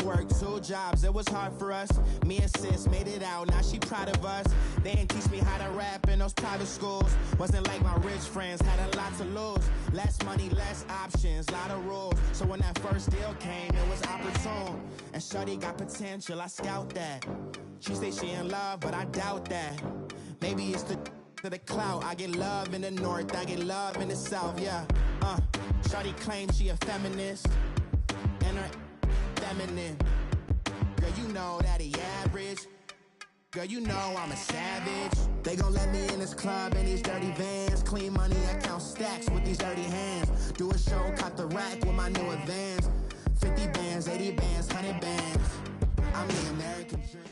worked 2 jobs, it was hard for us. Me and sis made it out, now she proud of us. They didn't teach me how to rap in those private schools. Wasn't like my rich friends, had a lot to lose. Less money, less options, lot of rules. So when that first deal came, it was opportune. And shorty got potential, I scout that. She say she in love, but I doubt that. Maybe it's to the clout. I get love in the north, I get love in the south, yeah. Shorty claims she a feminist, and her feminine. Girl, you know that he average. Girl, you know I'm a savage. They gon' let me in this club in these dirty vans. Clean money, I count stacks with these dirty hands. Do a show, caught the rack with my new advance. 50 bands, 80 bands, 100 bands. I'm the American dream.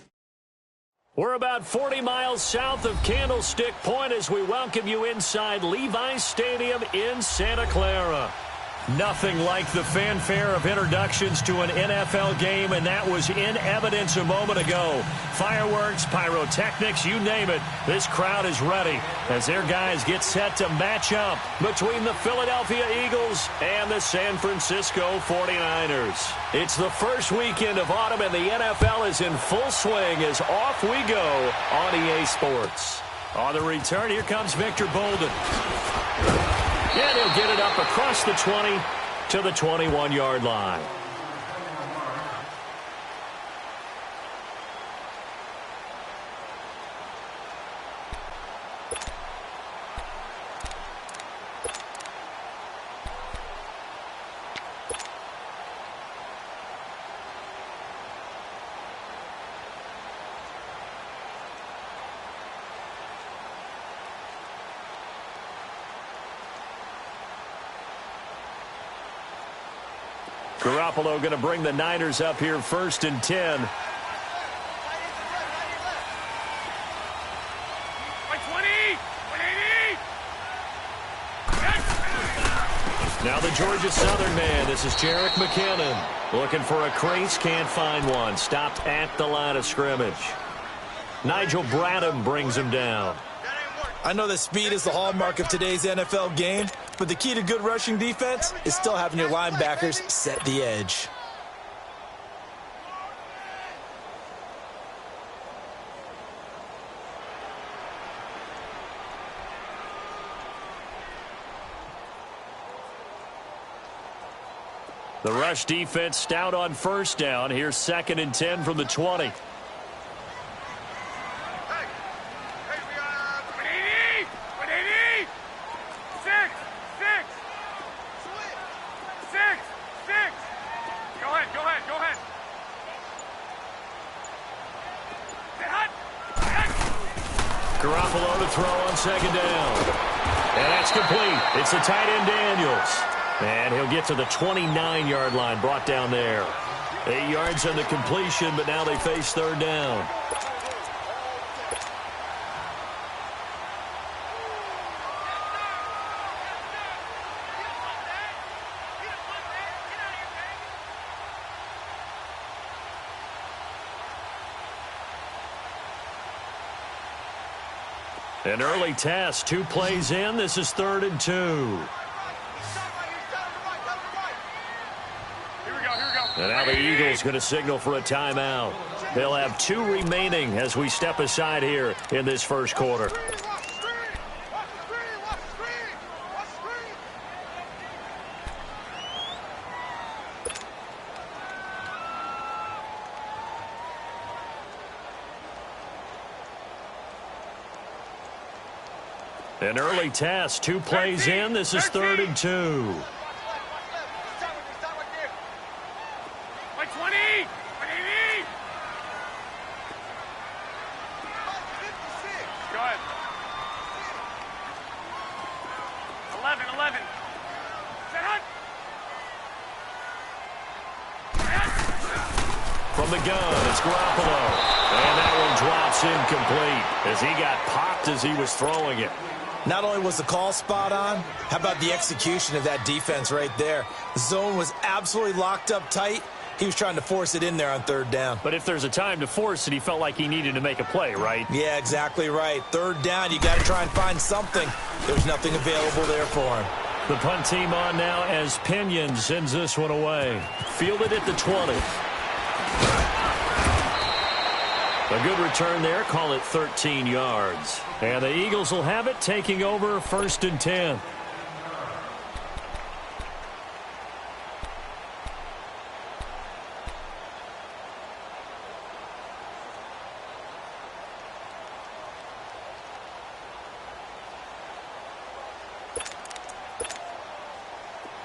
We're about 40 miles south of Candlestick Point as we welcome you inside Levi's Stadium in Santa Clara. Nothing like the fanfare of introductions to an NFL game, and that was in evidence a moment ago. Fireworks, pyrotechnics, you name it. This crowd is ready as their guys get set to match up between the Philadelphia Eagles and the San Francisco 49ers. It's the first weekend of autumn, and the NFL is in full swing as off we go on EA Sports. On the return, here comes Victor Bolden. And he'll get it up across the 20 to the 21-yard line. Garoppolo going to bring the Niners up here 1st and 10. Now the Georgia Southern man. This is Jerick McKinnon. Looking for a crease, can't find one. Stopped at the line of scrimmage. Nigel Bradham brings him down. I know that speed is the hallmark of today's NFL game, but the key to good rushing defense is still having your linebackers set the edge. The rush defense stout on 1st down. Here's 2nd and 10 from the 20. Garoppolo to throw on 2nd down. And that's complete. It's the tight end Daniels. And he'll get to the 29-yard line, brought down there. 8 yards on the completion, but now they face 3rd down. An early test, 2 plays in. This is 3rd and 2. And now the Eagles going to signal for a timeout. They'll have 2 remaining as we step aside here in this first quarter. An early test, 2 plays in. This is 3rd and 2. From the gun, it's Garoppolo. And that one drops incomplete as he got popped as he was throwing it. Not only was the call spot on, how about the execution of that defense right there? The zone was absolutely locked up tight. He was trying to force it in there on 3rd down. But if there's a time to force it, he felt like he needed to make a play, right? Yeah, exactly right. 3rd down, you got to try and find something. There's nothing available there for him. The punt team on now as Pinion sends this one away. Fielded at the 20. A good return there. Call it 13 yards. And the Eagles will have it, taking over 1st and 10.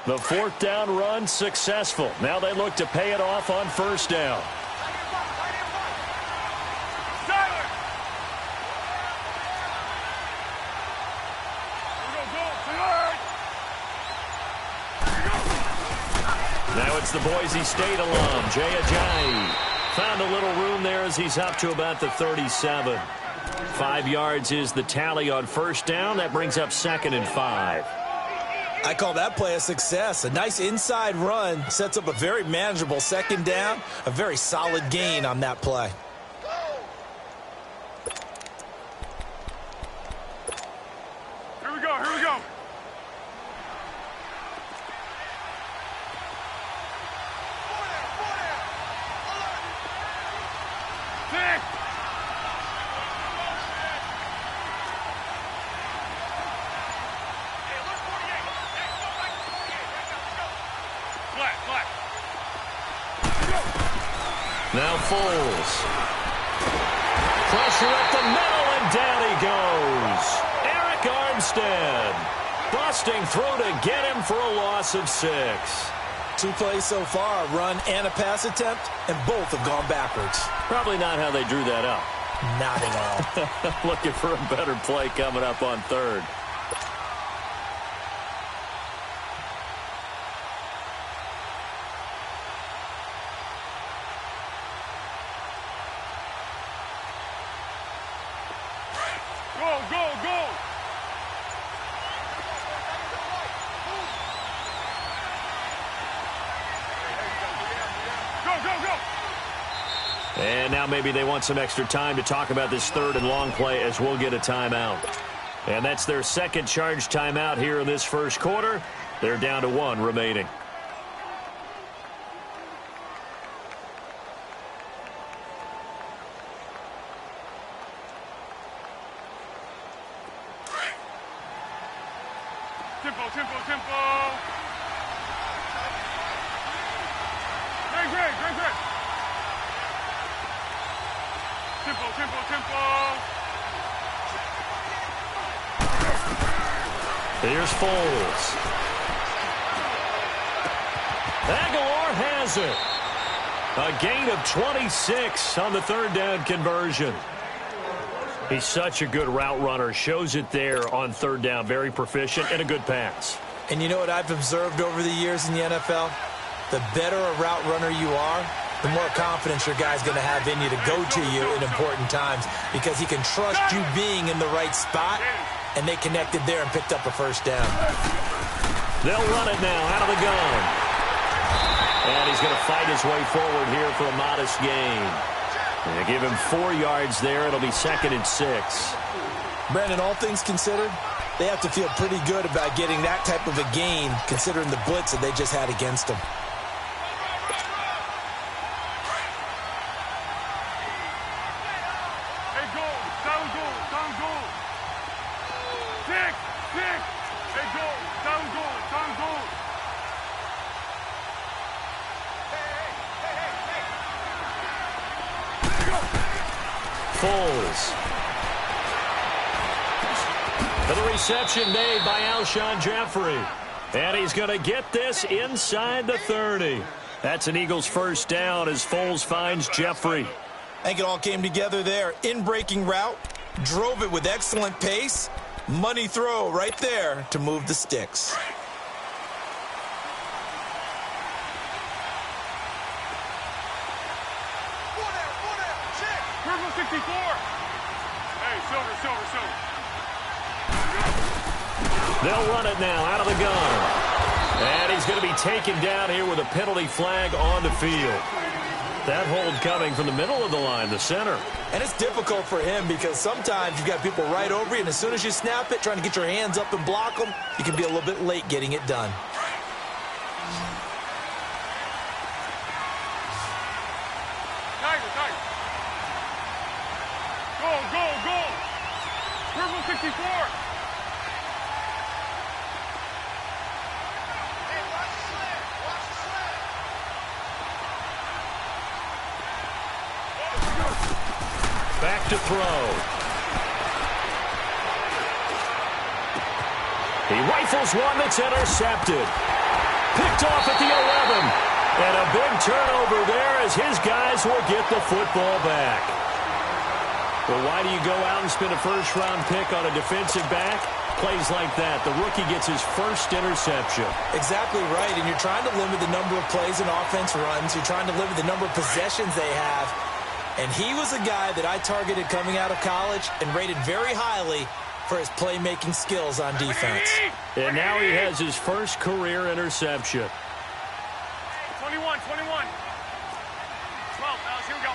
The 4th down run successful. Now they look to pay it off on 1st down. Now it's the Boise State alum, Jay Ajayi. Found a little room there as he's up to about the 37. 5 yards is the tally on 1st down. That brings up 2nd and 5. I call that play a success. A nice inside run sets up a very manageable 2nd down. A very solid gain on that play. Here we go, here we go. Now Foles. Pressure at the middle, and down he goes. Eric Armstead busting through to get him for a loss of 6. 2 plays so far, a run and a pass attempt, and both have gone backwards. Probably not how they drew that up. Not at all. Looking for a better play coming up on 3rd. And now maybe they want some extra time to talk about this 3rd and long play as we'll get a timeout. And that's their 2nd charge timeout here in this 1st quarter. They're down to 1 remaining. Tempo. Great. Tempo. Here's Foles. Aguilar has it. A gain of 26 on the 3rd down conversion. He's such a good route runner. Shows it there on 3rd down. Very proficient and a good pass. And you know what I've observed over the years in the NFL? The better a route runner you are, the more confidence your guy's going to have in you to go to you in important times, because he can trust you being in the right spot, and they connected there and picked up a 1st down. They'll run it now out of the gun. And he's going to fight his way forward here for a modest gain. They give him 4 yards there. It'll be 2nd and 6. Brandon, all things considered, they have to feel pretty good about getting that type of a gain, considering the blitz that they just had against them. Foles. For the reception made by Alshon Jeffrey. And he's going to get this inside the 30. That's an Eagles 1st down as Foles finds Jeffrey. I think it all came together there. In-breaking route, drove it with excellent pace. Money throw right there to move the sticks. Purple 64. Hey, silver. They'll run it now out of the gun. And he's going to be taken down here with a penalty flag on the field. That hold coming from the middle of the line, the center. And it's difficult for him because sometimes you've got people right over you, and as soon as you snap it, trying to get your hands up and block them, you can be a little bit late getting it done. Tiger. Go. Purple 64. Back to throw. He rifles one that's intercepted. Picked off at the 11. And a big turnover there as his guys will get the football back. Well, why do you go out and spend a first-round pick on a defensive back? Plays like that. The rookie gets his first interception. Exactly right, and you're trying to limit the number of plays and offense runs. You're trying to limit the number of possessions they have. And he was a guy that I targeted coming out of college and rated very highly for his playmaking skills on defense. And now he has his first career interception. 21. 12, Alice, here we go.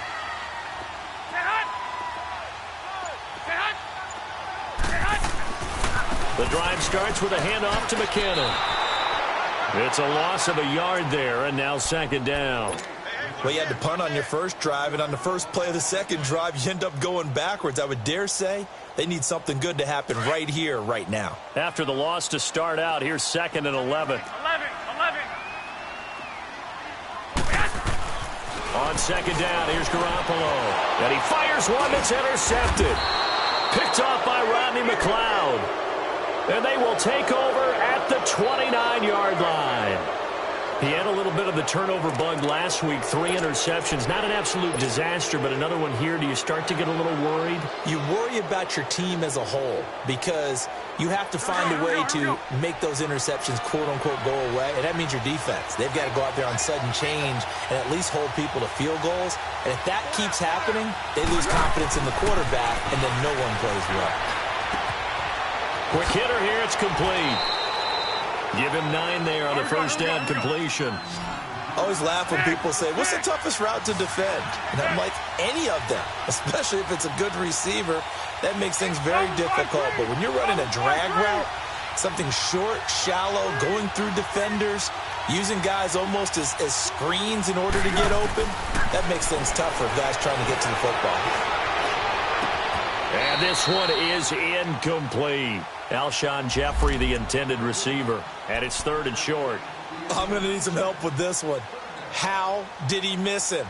Stay hot. The drive starts with a handoff to McKinnon. It's a loss of a yard there, and now second down. Well, you had to punt on your first drive, and on the first play of the second drive, you end up going backwards. I would dare say they need something good to happen right here, right now. After the loss to start out, here's second and 11. 11. On second down, here's Garoppolo. And he fires one that's intercepted. Picked off by Rodney McLeod. And they will take over at the 29-yard line. He had a little bit of the turnover bug last week. 3 interceptions. Not an absolute disaster, but another one here. Do you start to get a little worried? You worry about your team as a whole because you have to find a way to make those interceptions, quote-unquote, go away, and that means your defense. They've got to go out there on sudden change and at least hold people to field goals. And if that keeps happening, they lose confidence in the quarterback, and then no one plays well. Quick hitter here. It's complete. Give him 9 there on the first down completion. I always laugh when people say, what's the toughest route to defend? And I'm like, any of them, especially if it's a good receiver. That makes things very difficult. But when you're running a drag route, something short, shallow, going through defenders, using guys almost as screens in order to get open, that makes things tough for guys trying to get to the football. And this one is incomplete. Alshon Jeffrey, the intended receiver. And it's third and short. I'm going to need some help with this one. How did he miss him?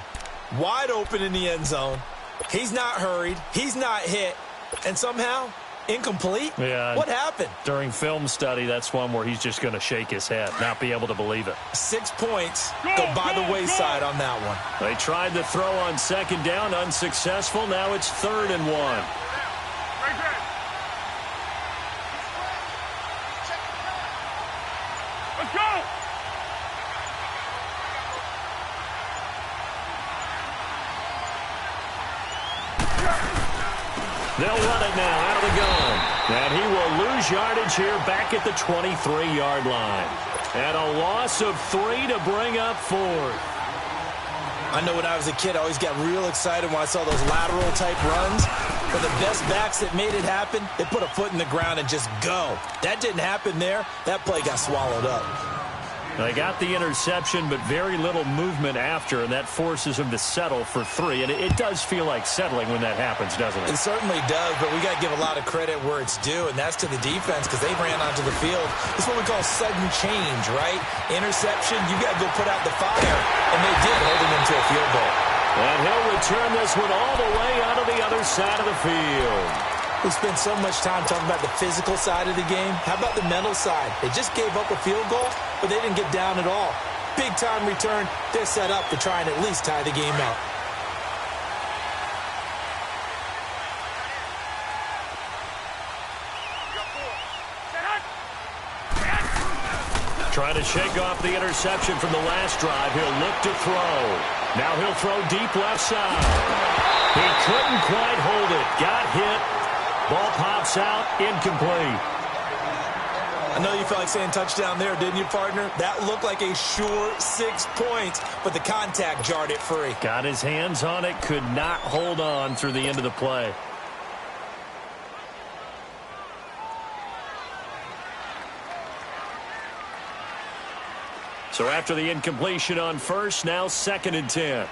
Wide open in the end zone. He's not hurried. He's not hit. And somehow, incomplete? Yeah. What happened? During film study, that's one where he's just going to shake his head, not be able to believe it. 6 points go by the wayside on that one. They tried to throw on second down, unsuccessful. Now it's 3rd and 1. Let's go! They'll run it now out of the gun. And he will lose yardage here back at the 23-yard line. And a loss of 3 to bring up 4th. I know when I was a kid, I always got real excited when I saw those lateral-type runs. For the best backs that made it happen, they put a foot in the ground and just go. That didn't happen there. That play got swallowed up. They got the interception, but very little movement after, and that forces him to settle for 3. And it does feel like settling when that happens, doesn't it? It certainly does, but we got to give a lot of credit where it's due, and that's to the defense because they ran onto the field. It's what we call sudden change, right? Interception, you got to go put out the fire, and they did, holding them to a field goal. And he'll return this one all the way out of the other side of the field. We spent so much time talking about the physical side of the game. How about the mental side? They just gave up a field goal, but they didn't get down at all. Big-time return. They're set up to try and at least tie the game out. Trying to shake off the interception from the last drive. He'll look to throw. Now he'll throw deep left side. He couldn't quite hold it. Got hit. Ball pops out, incomplete. I know you felt like saying touchdown there, didn't you, partner? That looked like a sure 6 points, but the contact jarred it free. Got his hands on it, could not hold on through the end of the play. So after the incompletion on first, now 2nd and 10.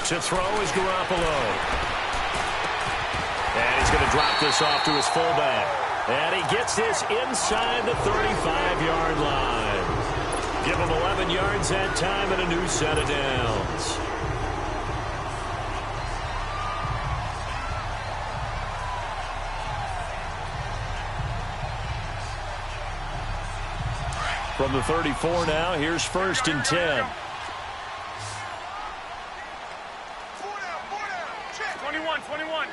To throw is Garoppolo. And he's going to drop this off to his fullback. And he gets this inside the 35-yard line. Give him 11 yards that time and a new set of downs. From the 34 now, here's 1st and 10. 21.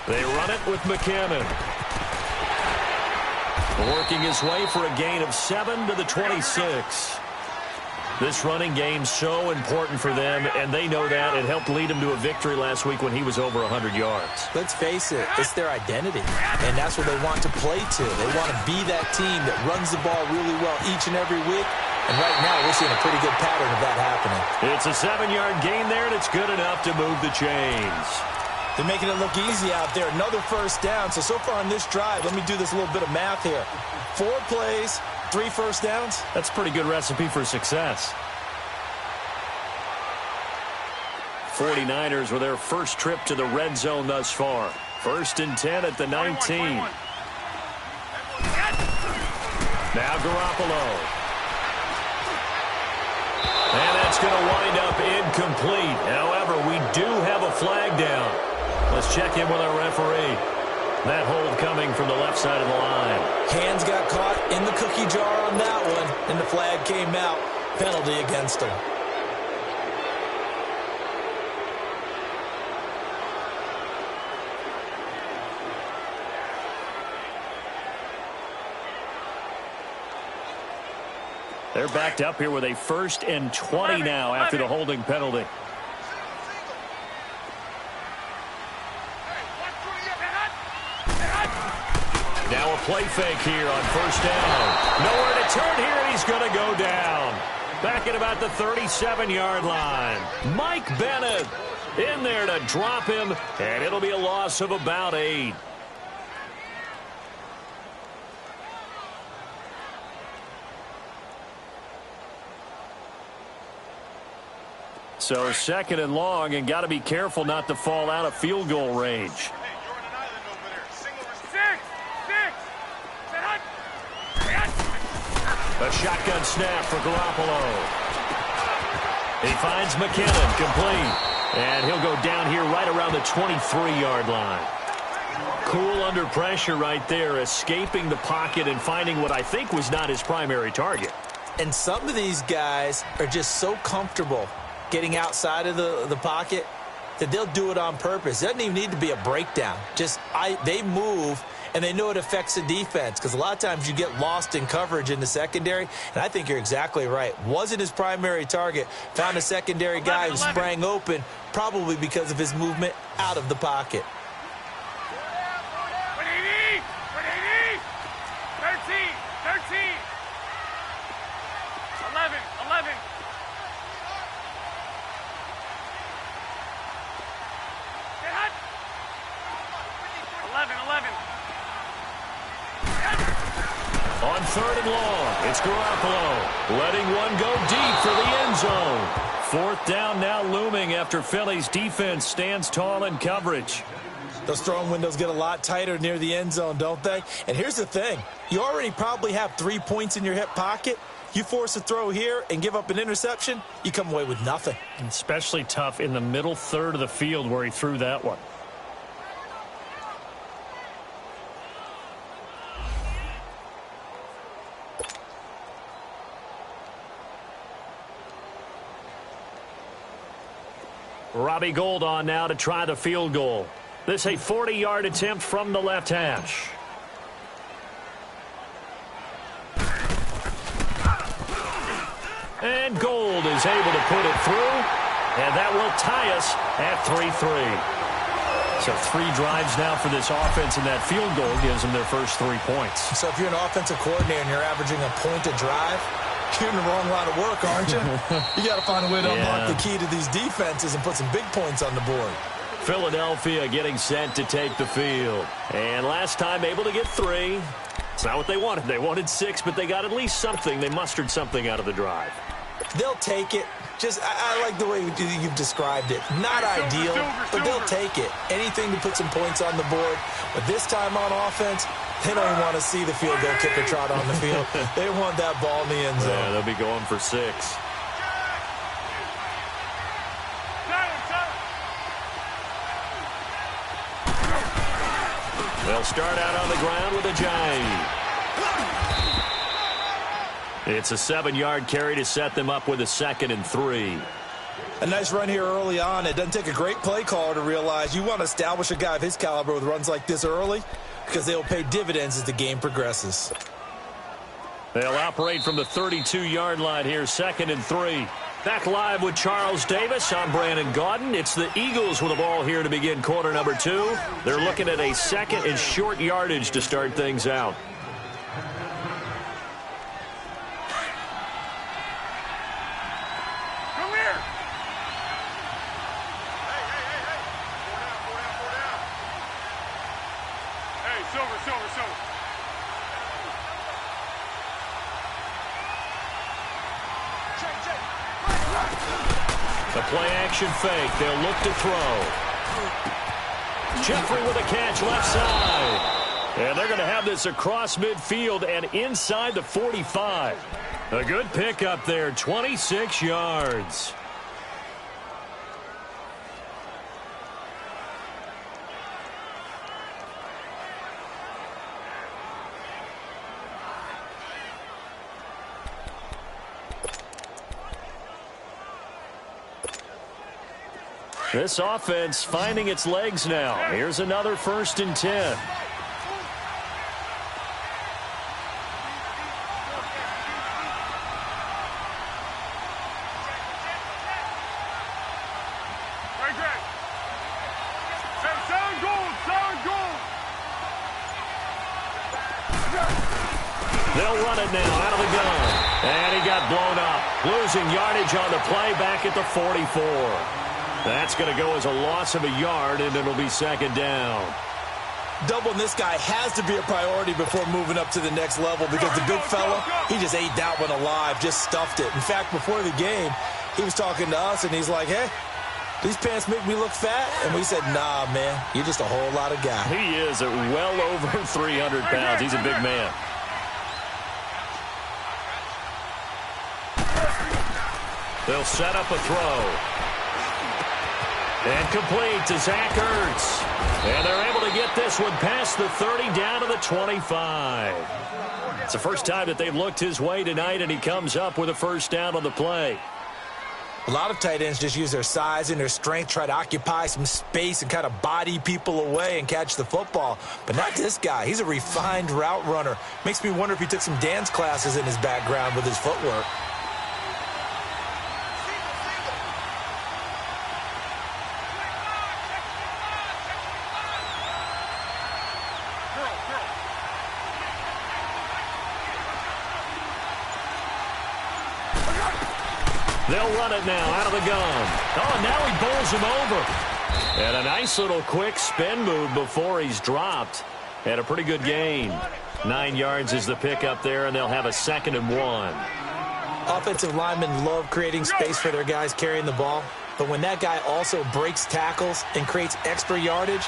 They run it with McKinnon. Working his way for a gain of 7 to the 26. This running game's so important for them, and they know that. It helped lead him to a victory last week when he was over 100 yards. Let's face it, it's their identity, and that's what they want to play to. They want to be that team that runs the ball really well each and every week, and right now we're seeing a pretty good pattern of that happening. It's a 7-yard gain there, and it's good enough to move the chains. They're making it look easy out there. Another 1st down. So far on this drive, let me do this little bit of math here. 4 plays, 3 1st downs. That's a pretty good recipe for success. 49ers with their first trip to the red zone thus far. 1st and 10 at the 19. 21. Now Garoppolo. And that's going to wind up incomplete. However, we do have a flag down. Let's check in with our referee. That hold coming from the left side of the line. Hands got caught in the cookie jar on that one, and the flag came out. Penalty against him. They're backed up here with a 1st and 20 now after the holding penalty. Now a play fake here on 1st down. Nowhere to turn here, and he's going to go down. Back at about the 37-yard line. Mike Bennett in there to drop him, and it'll be a loss of about 8. So 2nd and long, and got to be careful not to fall out of field goal range. A shotgun snap for Garoppolo. He finds McKinnon complete. And he'll go down here right around the 23-yard line. Cool under pressure right there, escaping the pocket and finding what I think was not his primary target. And some of these guys are just so comfortable getting outside of the pocket that they'll do it on purpose. It doesn't even need to be a breakdown. They move, and they know it affects the defense, because a lot of times you get lost in coverage in the secondary, and I think you're exactly right. Wasn't his primary target. Found a secondary guy who sprang open, probably because of his movement out of the pocket. 11. On 3rd and long, it's Garoppolo letting one go deep for the end zone. 4th down now looming after Philly's defense stands tall in coverage. Those throwing windows get a lot tighter near the end zone, don't they? And here's the thing. You already probably have 3 points in your hip pocket. You force a throw here and give up an interception, you come away with nothing. Especially tough in the middle third of the field where he threw that one. Robbie Gould on now to try the field goal. This a 40-yard attempt from the left hash. And Gould is able to put it through, and that will tie us at 3-3. So 3 drives now for this offense, and that field goal gives them their first 3 points. So if you're an offensive coordinator and you're averaging a point a drive, you're in the wrong line of work, aren't you? You got to find a way to unlock the key to these defenses and put some big points on the board. Philadelphia getting set to take the field. And last time able to get 3. It's not what they wanted. They wanted 6, but they got at least something. They mustered something out of the drive. They'll take it. I like the way you've described it. Not ideal, but they'll take it. Anything to put some points on the board. But this time on offense, they don't even want to see the field goal kicker trot on the field. They want that ball in the end zone. Yeah, they'll be going for 6. They'll start out on the ground with a Jai. It's a 7-yard carry to set them up with a 2nd and 3. A nice run here early on. It doesn't take a great play caller to realize you want to establish a guy of his caliber with runs like this early because they will pay dividends as the game progresses. They'll operate from the 32-yard line here, 2nd and 3. Back live with Charles Davis. I'm Brandon Gaudin. It's the Eagles with the ball here to begin quarter number 2. They're looking at a 2nd and short yardage to start things out. The play-action fake. They'll look to throw. Jeffrey with a catch left side. And they're going to have this across midfield and inside the 45. A good pickup there, 26 yards. This offense finding its legs now. Here's another 1st and 10. They'll run it now out of the gun. And he got blown up. Losing yardage on the play back at the 44. That's going to go as a loss of a yard, and it'll be 2nd down. Doubling this guy has to be a priority before moving up to the next level because the big fella, he just ate that one alive, just stuffed it. In fact, before the game, he was talking to us, and he's like, hey, these pants make me look fat? And we said, nah, man, you're just a whole lot of guy. He is at well over 300 pounds. He's a big man. They'll set up a throw. And complete to Zach Ertz. And they're able to get this one past the 30 down to the 25. It's the first time that they've looked his way tonight, and he comes up with a 1st down on the play. A lot of tight ends just use their size and their strength, try to occupy some space and kind of body people away and catch the football. But not this guy. He's a refined route runner. Makes me wonder if he took some dance classes in his background with his footwork. They'll run it now out of the gun. Oh, now he bowls him over. And a nice little quick spin move before he's dropped. And a pretty good gain. 9 yards is the pickup there, and they'll have a 2nd and 1. Offensive linemen love creating space for their guys carrying the ball. But when that guy also breaks tackles and creates extra yardage,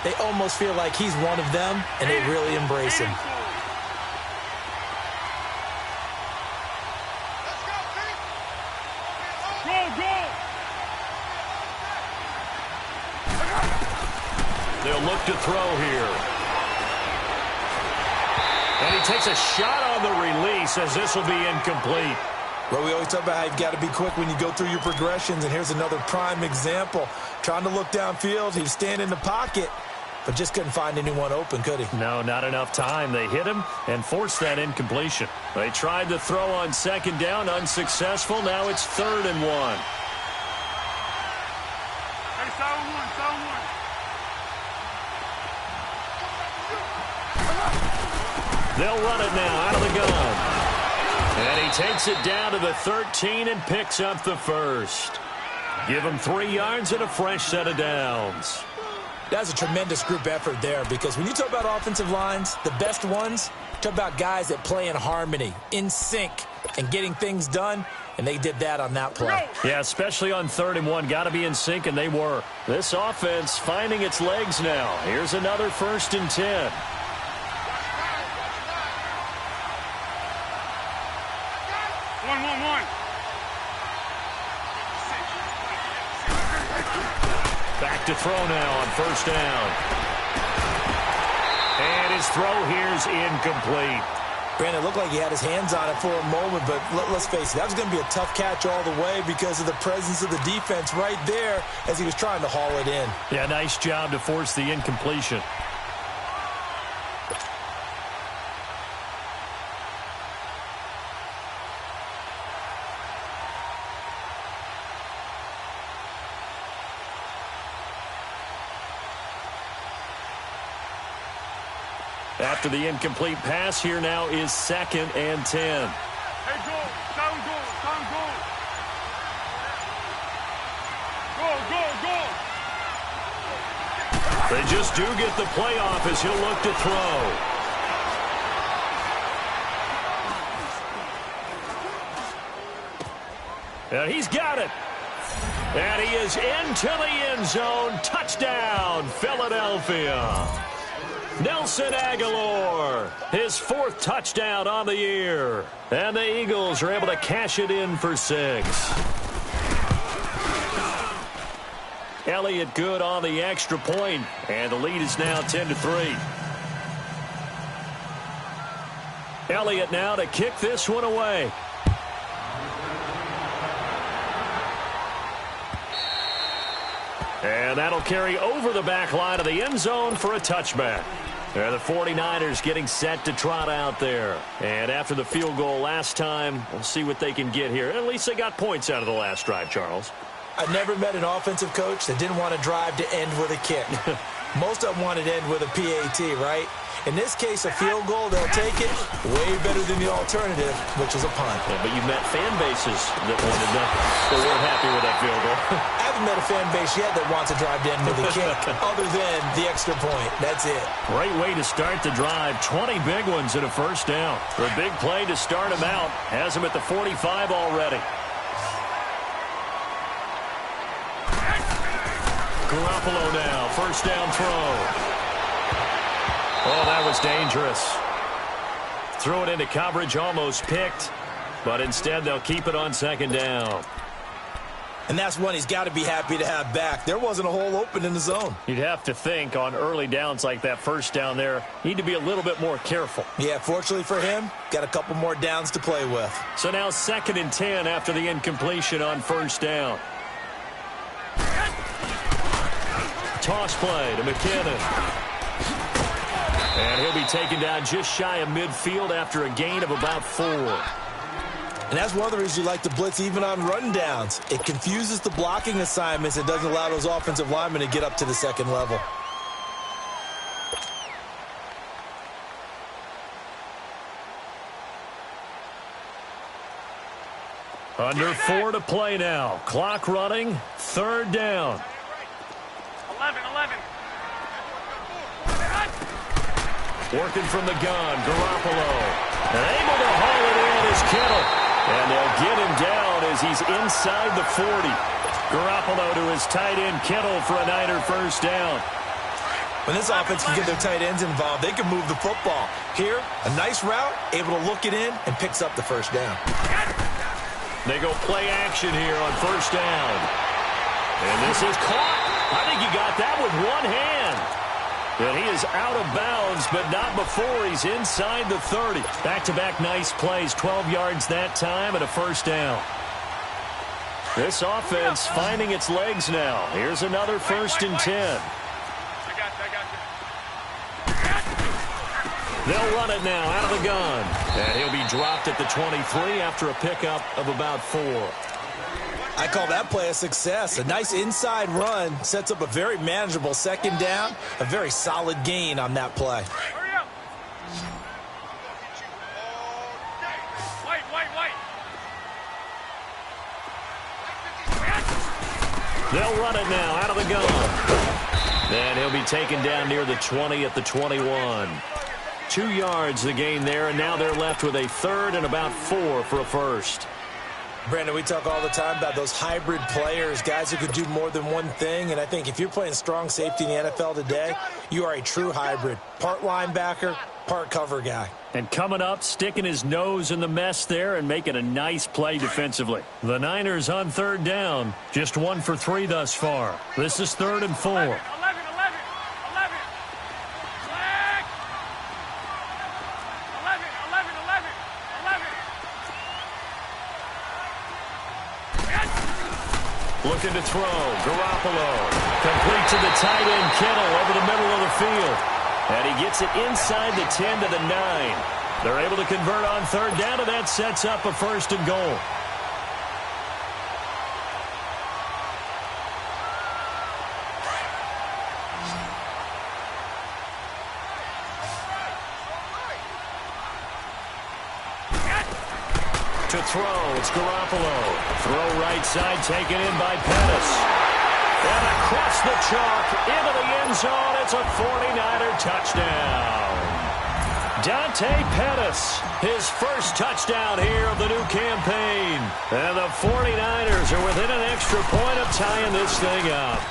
they almost feel like he's one of them, and they really embrace him. They'll look to throw here. And he takes a shot on the release as this will be incomplete. Well, we always talk about how you've got to be quick when you go through your progressions, and here's another prime example. Trying to look downfield, he was standing in the pocket, but just couldn't find anyone open, could he? No, not enough time. They hit him and forced that incompletion. They tried to throw on 2nd down, unsuccessful. Now it's 3rd and 1. Hey, sound one. They'll run it now out of the gun. And he takes it down to the 13 and picks up the 1st. Give him 3 yards and a fresh set of downs. That's a tremendous group effort there, because when you talk about offensive lines, the best ones, talk about guys that play in harmony, in sync, and getting things done, and they did that on that play. Yeah, especially on 3rd and 1. Got to be in sync, and they were. This offense finding its legs now. Here's another 1st and 10. One. Back to throw now on 1st down. And his throw here's incomplete. Brandon, it looked like he had his hands on it for a moment, but let's face it, that was going to be a tough catch all the way because of the presence of the defense right there as he was trying to haul it in. Yeah, nice job to force the incompletion. After the incomplete pass, here now is 2nd and 10. Hey, goal. Down goal. Go. They just do get the play off as he'll look to throw. And he's got it. And he is into the end zone. Touchdown, Philadelphia. Nelson Aguilar, his 4th touchdown on the year. And the Eagles are able to cash it in for 6. Elliott good on the extra point, and the lead is now 10-3. Elliott now to kick this one away. And that'll carry over the back line of the end zone for a touchback. The 49ers getting set to trot out there. And after the field goal last time, we'll see what they can get here. At least they got points out of the last drive, Charles. I've never met an offensive coach that didn't want to drive to end with a kick. Most of them wanted to end with a PAT, right? In this case, a field goal, they'll take it way better than the alternative, which is a punt. Yeah, but you met fan bases that wanted nothing. They weren't happy with that field goal. I haven't met a fan base yet that wants to drive to end with a kick other than the extra point. That's it. Great way to start the drive. 20 big ones and a 1st down. A big play to start him out. Has him at the 45 already. Garoppolo now. 1st down throw. Oh, that was dangerous. Threw it into coverage, almost picked. But instead, they'll keep it on 2nd down. And that's one he's got to be happy to have back. There wasn't a hole open in the zone. You'd have to think on early downs like that 1st down there, need to be a little bit more careful. Yeah, fortunately for him, got a couple more downs to play with. So now 2nd and 10 after the incompletion on 1st down. Toss play to McKinnon. And he'll be taken down just shy of midfield after a gain of about 4. And that's one of the reasons you like to blitz even on run downs. It confuses the blocking assignments. It doesn't allow those offensive linemen to get up to the 2nd level. Under 4 to play now. Clock running. 3rd down. 11. Working from the gun, Garoppolo. And able to haul it in is Kittle. And they'll get him down as he's inside the 40. Garoppolo to his tight end, Kittle, for a Niner 1st down. When this offense can get their tight ends involved, they can move the football. Here, a nice route, able to look it in, and picks up the 1st down. They go play action here on 1st down. And this is caught. I think he got that with one hand. And he is out of bounds, but not before he's inside the 30. Back-to-back nice plays, 12 yards that time and a 1st down. This offense finding its legs now. Here's another 1st and 10. I got you. They'll run it now out of the gun. And he'll be dropped at the 23 after a pickup of about 4. I call that play a success. A nice inside run sets up a very manageable 2nd down. A very solid gain on that play. Hurry up. White. They'll run it now out of the gun. And he'll be taken down near the 20 at the 21. 2 yards the gain there, and now they're left with a third and about 4 for a first. Brandon, we talk all the time about those hybrid players, guys who could do more than one thing. And I think if you're playing strong safety in the NFL today, you are a true hybrid. Part linebacker, part cover guy. And coming up, sticking his nose in the mess there and making a nice play defensively. The Niners on third down. Just 1 for 3 thus far. This is 3rd and 4. 11. Looking to throw. Garoppolo. Complete to the tight end, Kittle, over the middle of the field. And he gets it inside the 10 to the 9. They're able to convert on third down, and that sets up a 1st and goal. To throw, it's Garoppolo. Throw right side, taken in by Pettis. And across the chalk, into the end zone, it's a 49er touchdown. Dante Pettis, his first touchdown here of the new campaign. And the 49ers are within an extra point of tying this thing up.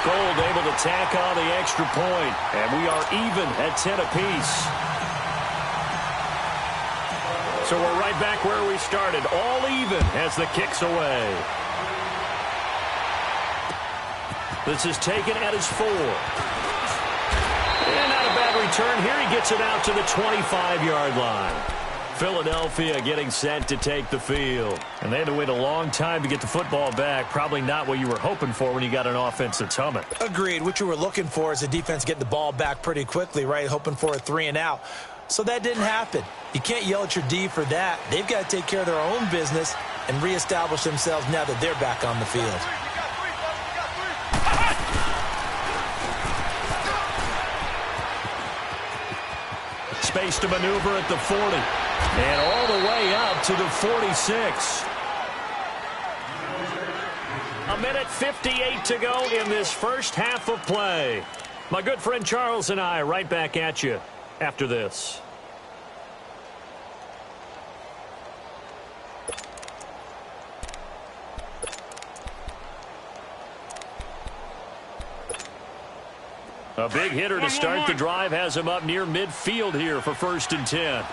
Gold able to tack on the extra point, and we are even at 10 apiece. So we're right back where we started, all even as the kick's away. This is taken at his 4. And not a bad return here. He gets it out to the 25-yard line. Philadelphia getting set to take the field. And they had to wait a long time to get the football back. Probably not what you were hoping for when you got an offense that's humming. Agreed. What you were looking for is a defense getting the ball back pretty quickly, right? Hoping for a 3 and out. So that didn't happen. You can't yell at your D for that. They've got to take care of their own business and reestablish themselves now that they're back on the field. Space to maneuver at the 40. And all the way up to the 46. A minute 58 to go in this first half of play. My good friend Charles and I right back at you after this. A big hitter to start the drive has him up near midfield here for 1st and 10.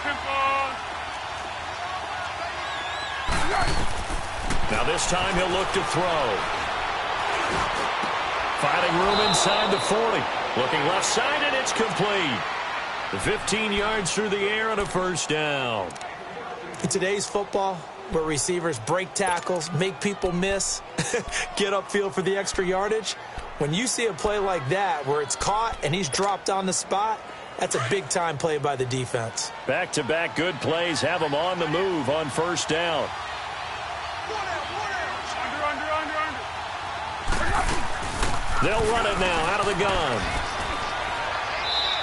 Tempo. Now this time he'll look to throw. Finding room inside the 40. Looking left side, and it's complete. 15 yards through the air and a 1st down. In today's football, where receivers break tackles, make people miss, get upfield for the extra yardage, when you see a play like that where it's caught and he's dropped on the spot, that's a big-time play by the defense. Back-to-back good plays have them on the move on 1st down. They'll run it now out of the gun.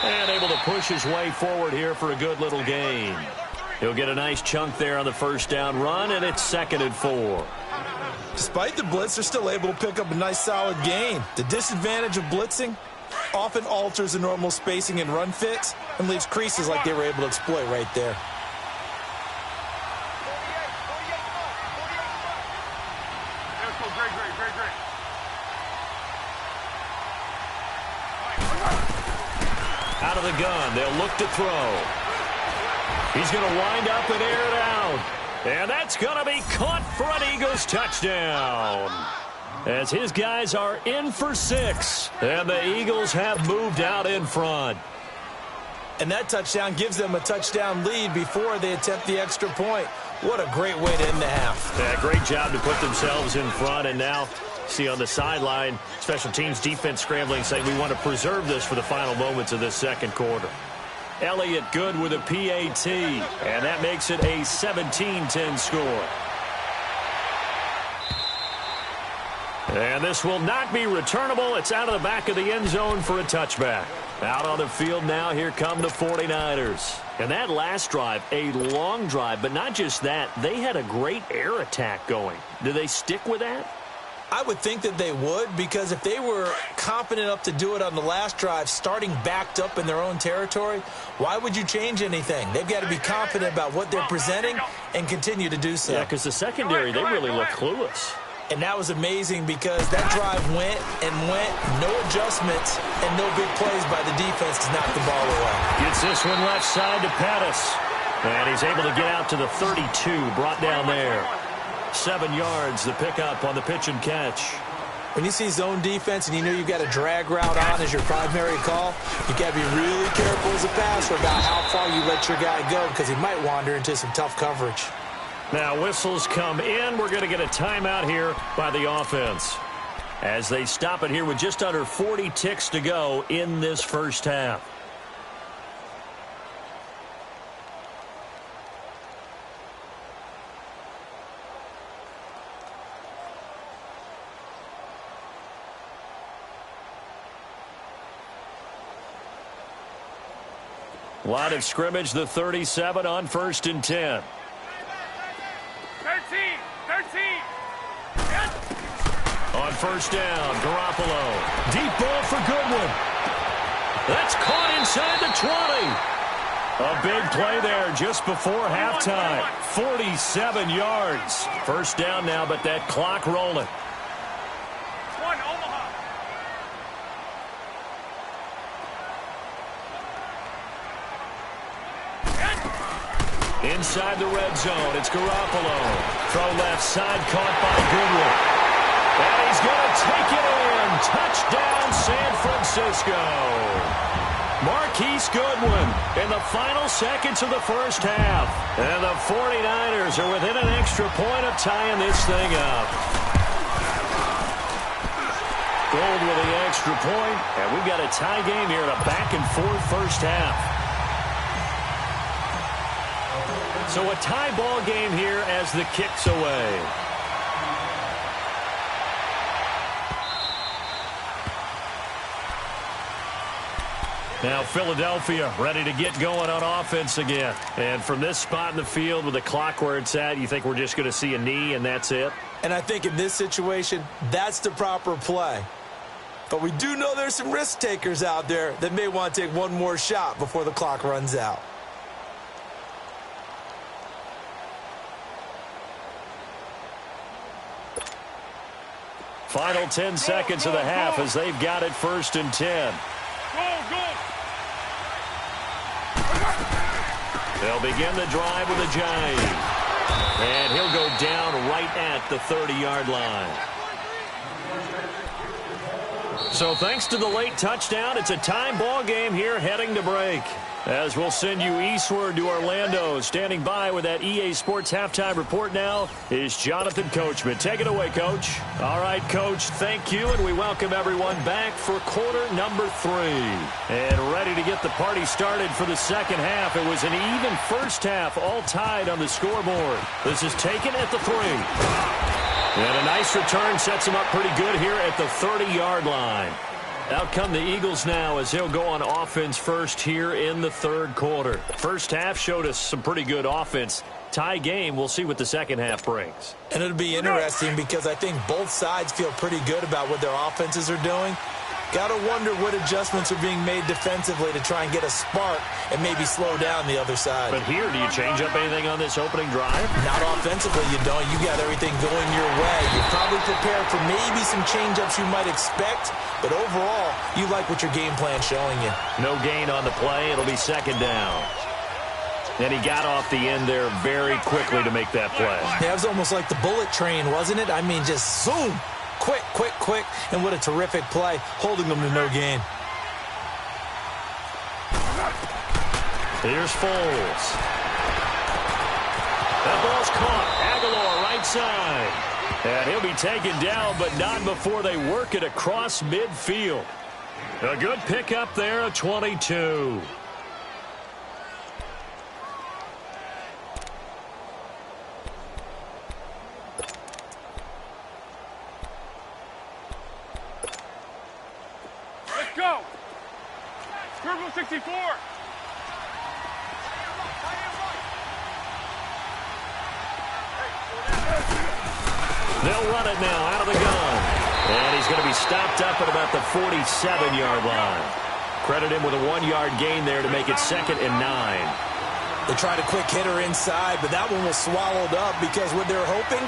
And able to push his way forward here for a good little gain. He'll get a nice chunk there on the 1st down run, and it's 2nd and 4. Despite the blitz, they're still able to pick up a nice solid gain. The disadvantage of blitzing often alters the normal spacing and run fits and leaves creases like they were able to exploit right there. Out of the gun, they'll look to throw. He's going to wind up and air it out. And that's going to be caught for an Eagles touchdown. As his guys are in for 6. And the Eagles have moved out in front. And that touchdown gives them a touchdown lead before they attempt the extra point. What a great way to end the half. Yeah, great job to put themselves in front. And now, see on the sideline, special teams defense scrambling, saying we want to preserve this for the final moments of this 2nd quarter. Elliott good with a PAT, and that makes it a 17-10 score. And this will not be returnable. It's out of the back of the end zone for a touchback. Out on the field now, here come the 49ers. And that last drive, a long drive, but not just that. They had a great air attack going. Do they stick with that? I would think that they would, because if they were confident enough to do it on the last drive, starting backed up in their own territory, why would you change anything? They've got to be confident about what they're presenting and continue to do so. Yeah, because the secondary, they really look clueless. And that was amazing because that drive went and went, no adjustments, and no big plays by the defense to knock the ball away. Gets this one left side to Pettis. And he's able to get out to the 32, brought down there. 7 yards, the pickup on the pitch and catch. When you see zone defense and you know you've got a drag route on as your primary call, you got to be really careful as a passer about how far you let your guy go because he might wander into some tough coverage. Now whistles come in. We're going to get a timeout here by the offense as they stop it here with just under 40 ticks to go in this first half. Line of scrimmage, the 37 on 1st and 10. 13. On 1st down, Garoppolo. Deep ball for Goodwin. That's caught inside the 20. A big play there just before halftime. 47 yards. 1st down now, but that clock rolling. 1, Omaha. Inside the red zone, it's Garoppolo. Throw left side, caught by Goodwin. And he's going to take it in. Touchdown, San Francisco. Marquise Goodwin in the final seconds of the first half. And the 49ers are within an extra point of tying this thing up. Gold with the extra point, and we've got a tie game here in a back-and-forth first half. So a tie ball game here as the kick's away. Now Philadelphia ready to get going on offense again. And from this spot in the field with the clock where it's at, you think we're just going to see a knee and that's it? And I think in this situation, that's the proper play. But we do know there's some risk takers out there that may want to take one more shot before the clock runs out. Final 10 seconds of the half as they've got it 1st and 10. They'll begin the drive with a jive. And he'll go down right at the 30-yard line. So thanks to the late touchdown, it's a tie ball game here heading to break. As we'll send you eastward to Orlando. Standing by with that EA Sports halftime report now is Jonathan Coachman. Take it away, Coach. All right, Coach, thank you, and we welcome everyone back for quarter number 3. And ready to get the party started for the second half. It was an even first half, all tied on the scoreboard. This is taken at the 3. And a nice return sets him up pretty good here at the 30-yard line. Out come the Eagles now as he'll go on offense first here in the third quarter. First half showed us some pretty good offense. Tie game, we'll see what the second half brings. And it'll be interesting because I think both sides feel pretty good about what their offenses are doing. Got to wonder what adjustments are being made defensively to try and get a spark and maybe slow down the other side. But here, do you change up anything on this opening drive? Not offensively, you don't. You got everything going your way. You're probably prepared for maybe some change-ups you might expect, but overall, you like what your game plan's showing you. No gain on the play. It'll be 2nd down. And he got off the end there very quickly to make that play. Yeah, it was almost like the bullet train, wasn't it? I mean, just zoom. Quick, quick, quick, and what a terrific play, holding them to no gain. Here's Foles. That ball's caught. Aguilar right side. And he'll be taken down, but not before they work it across midfield. A good pickup there, a 22. Purple 64. They'll run it now out of the gun. And he's going to be stopped up at about the 47-yard line. Credit him with a 1-yard gain there to make it 2nd and 9. They tried a quick hitter inside, but that one was swallowed up because what they're hoping,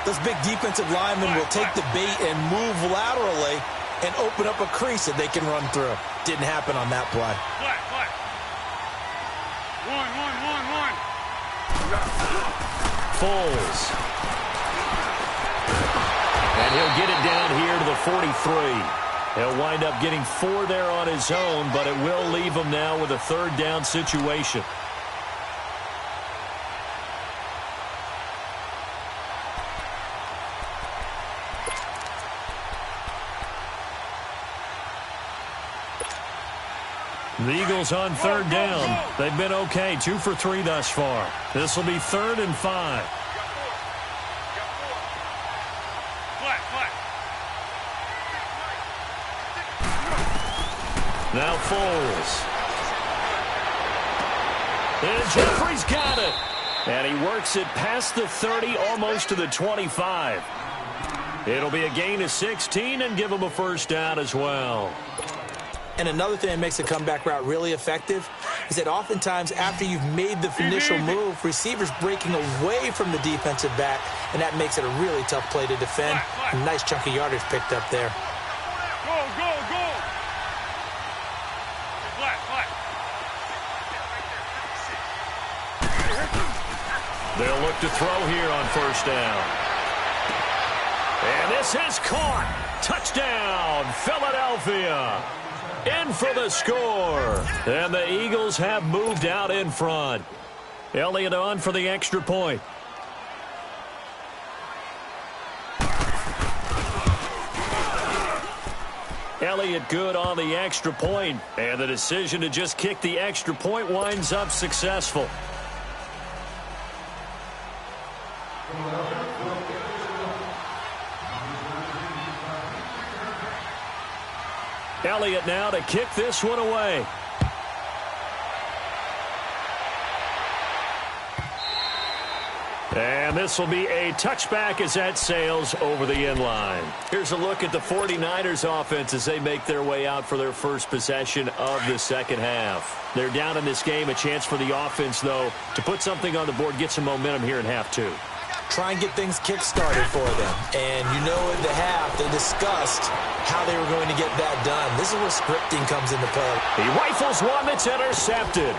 those big defensive linemen will take the bait and move laterally and open up a crease that they can run through. Didn't happen on that play. Flat. 1. Foles. And he'll get it down here to the 43. He'll wind up getting 4 there on his own, but it will leave him now with a 3rd down situation. The Eagles on 3rd down. They've been okay, 2 for 3 thus far. This will be 3rd and 5. Now Foles. And Jeffrey's got it. And he works it past the 30, almost to the 25. It'll be a gain of 16 and give him a 1st down as well. And another thing that makes a comeback route really effective is that oftentimes after you've made the initial move, receivers breaking away from the defensive back, and that makes it a really tough play to defend. A nice chunk of yardage picked up there. Go. They'll look to throw here on 1st down. And this is caught. Touchdown, Philadelphia. In for the score. And the Eagles have moved out in front. Elliott on for the extra point. Elliott good on the extra point. And the decision to just kick the extra point winds up successful. Elliott now to kick this one away. And this will be a touchback as that sails over the end line. Here's a look at the 49ers offense as they make their way out for their first possession of the second half. They're down in this game. A chance for the offense, though, to put something on the board, get some momentum here in half 2. Try and get things kick-started for them. And you know in the half they discussed how they were going to get that done. This is where scripting comes into play. He rifles one that's intercepted.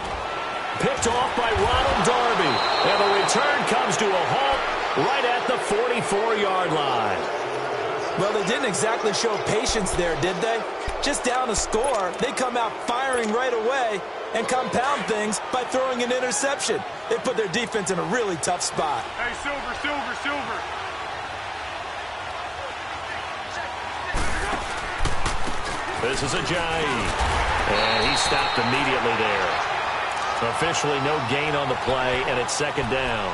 Picked off by Ronald Darby. And the return comes to a halt right at the 44-yard line. Well, they didn't exactly show patience there, did they? Just down a score, they come out firing right away and compound things by throwing an interception. They put their defense in a really tough spot. Hey, Silver. This is Ajayi. And he stopped immediately there. Officially no gain on the play, and it's 2nd down.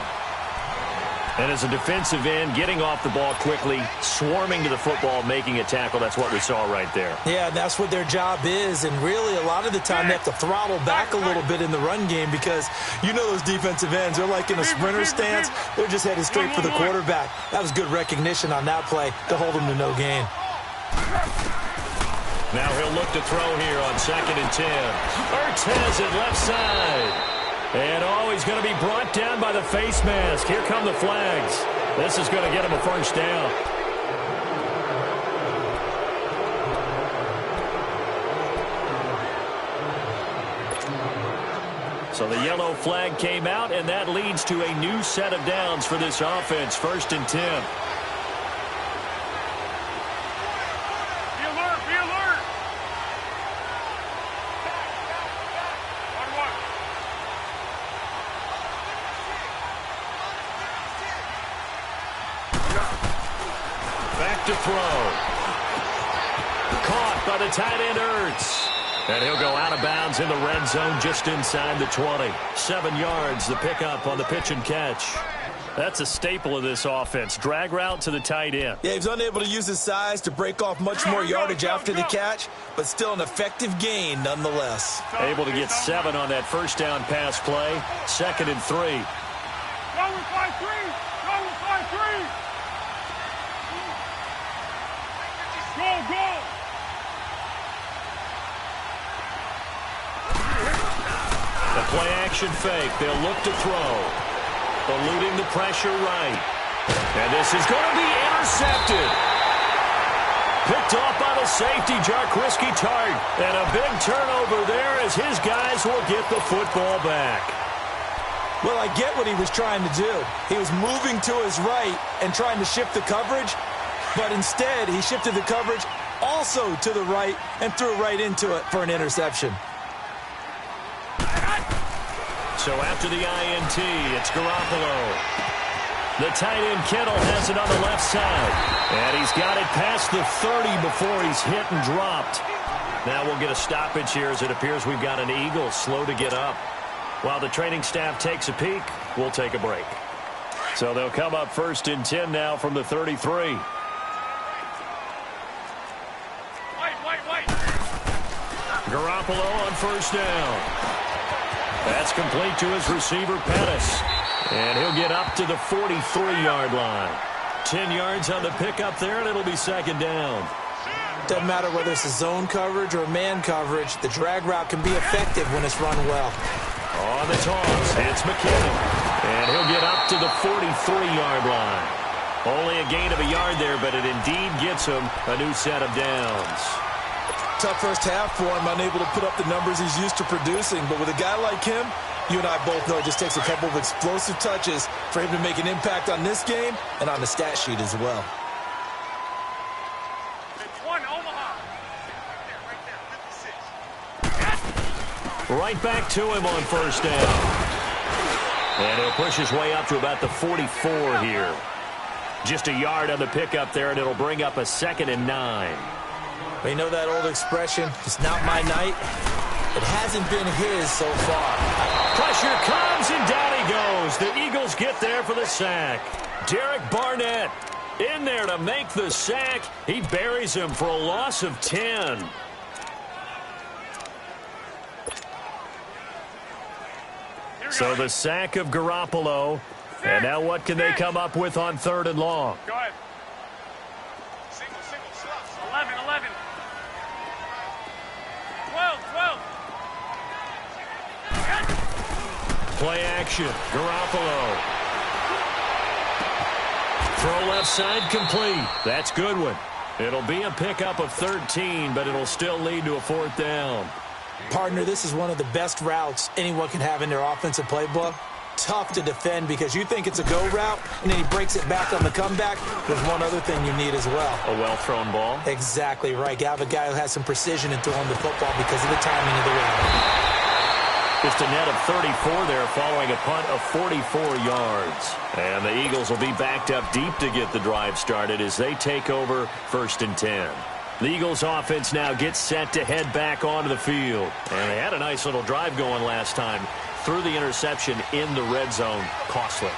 And as a defensive end, getting off the ball quickly, swarming to the football, making a tackle, that's what we saw right there. Yeah, that's what their job is, and really a lot of the time they have to throttle back a little bit in the run game because you know those defensive ends, they're like in a sprinter stance. They're just headed straight for the quarterback. That was good recognition on that play to hold them to no gain. Now he'll look to throw here on 2nd and 10. Ertz has it left side. And he's going to be brought down by the face mask. Here come the flags. This is going to get him a 1st down. So the yellow flag came out, and that leads to a new set of downs for this offense. 1st and 10. To throw. Caught by the tight end Ertz. And he'll go out of bounds in the red zone just inside the 20. 7 yards, the pickup on the pitch and catch. That's a staple of this offense. Drag route to the tight end. Yeah, he was unable to use his size to break off much more yardage after the catch, but still an effective gain nonetheless. Able to get 7 on that first down pass play. 2nd and 3. Go with 5-3. Go with 5-3. Go, go. The play action fake. They'll look to throw. Eluding the pressure right. And this is going to be intercepted. Picked off by the safety, Jarquiski Tart. And a big turnover there as his guys will get the football back. Well, I get what he was trying to do. He was moving to his right and trying to shift the coverage, but instead he shifted the coverage also to the right and threw right into it for an interception. So after the INT, it's Garoppolo. The tight end Kittle has it on the left side. And he's got it past the 30 before he's hit and dropped. Now we'll get a stoppage here as it appears we've got an Eagle slow to get up. While the training staff takes a peek, we'll take a break. So they'll come up 1st and 10 now from the 33. Garoppolo on 1st down. That's complete to his receiver, Pettis. And he'll get up to the 43-yard line. 10 yards on the pickup there, and it'll be 2nd down. Doesn't matter whether it's a zone coverage or man coverage, the drag route can be effective when it's run well. On the toss, it's McKinnon. And he'll get up to the 43-yard line. Only a gain of a yard there, but it indeed gets him a new set of downs. Tough first half for him, unable to put up the numbers he's used to producing. But with a guy like him, you and I both know it just takes a couple of explosive touches for him to make an impact on this game and on the stat sheet as well. It's 1 Omaha. Right there, 56. Right back to him on 1st down. And he'll push his way up to about the 44 here. Just a yard on the pickup there, and it'll bring up a 2nd and 9. You know that old expression, it's not my night? It hasn't been his so far. Pressure comes, and down he goes. The Eagles get there for the sack. Derek Barnett in there to make the sack. He buries him for a loss of 10. So the sack of Garoppolo. And now what can they come up with on 3rd and long? Go ahead. Single, slots. 11. 12. Play action. Garoppolo. Throw left side complete. That's good one. It'll be a pickup of 13, but it'll still lead to a 4th down. Partner, this is one of the best routes anyone can have in their offensive playbook. Tough to defend because you think it's a go route, and then he breaks it back on the comeback. There's one other thing you need as well. A well-thrown ball. Exactly right. You have a guy who has some precision in throwing the football because of the timing of the route. Just a net of 34 there following a punt of 44 yards. And the Eagles will be backed up deep to get the drive started as they take over 1st and 10. The Eagles offense now gets set to head back onto the field. And they had a nice little drive going last time. Threw the interception in the red zone. Costly.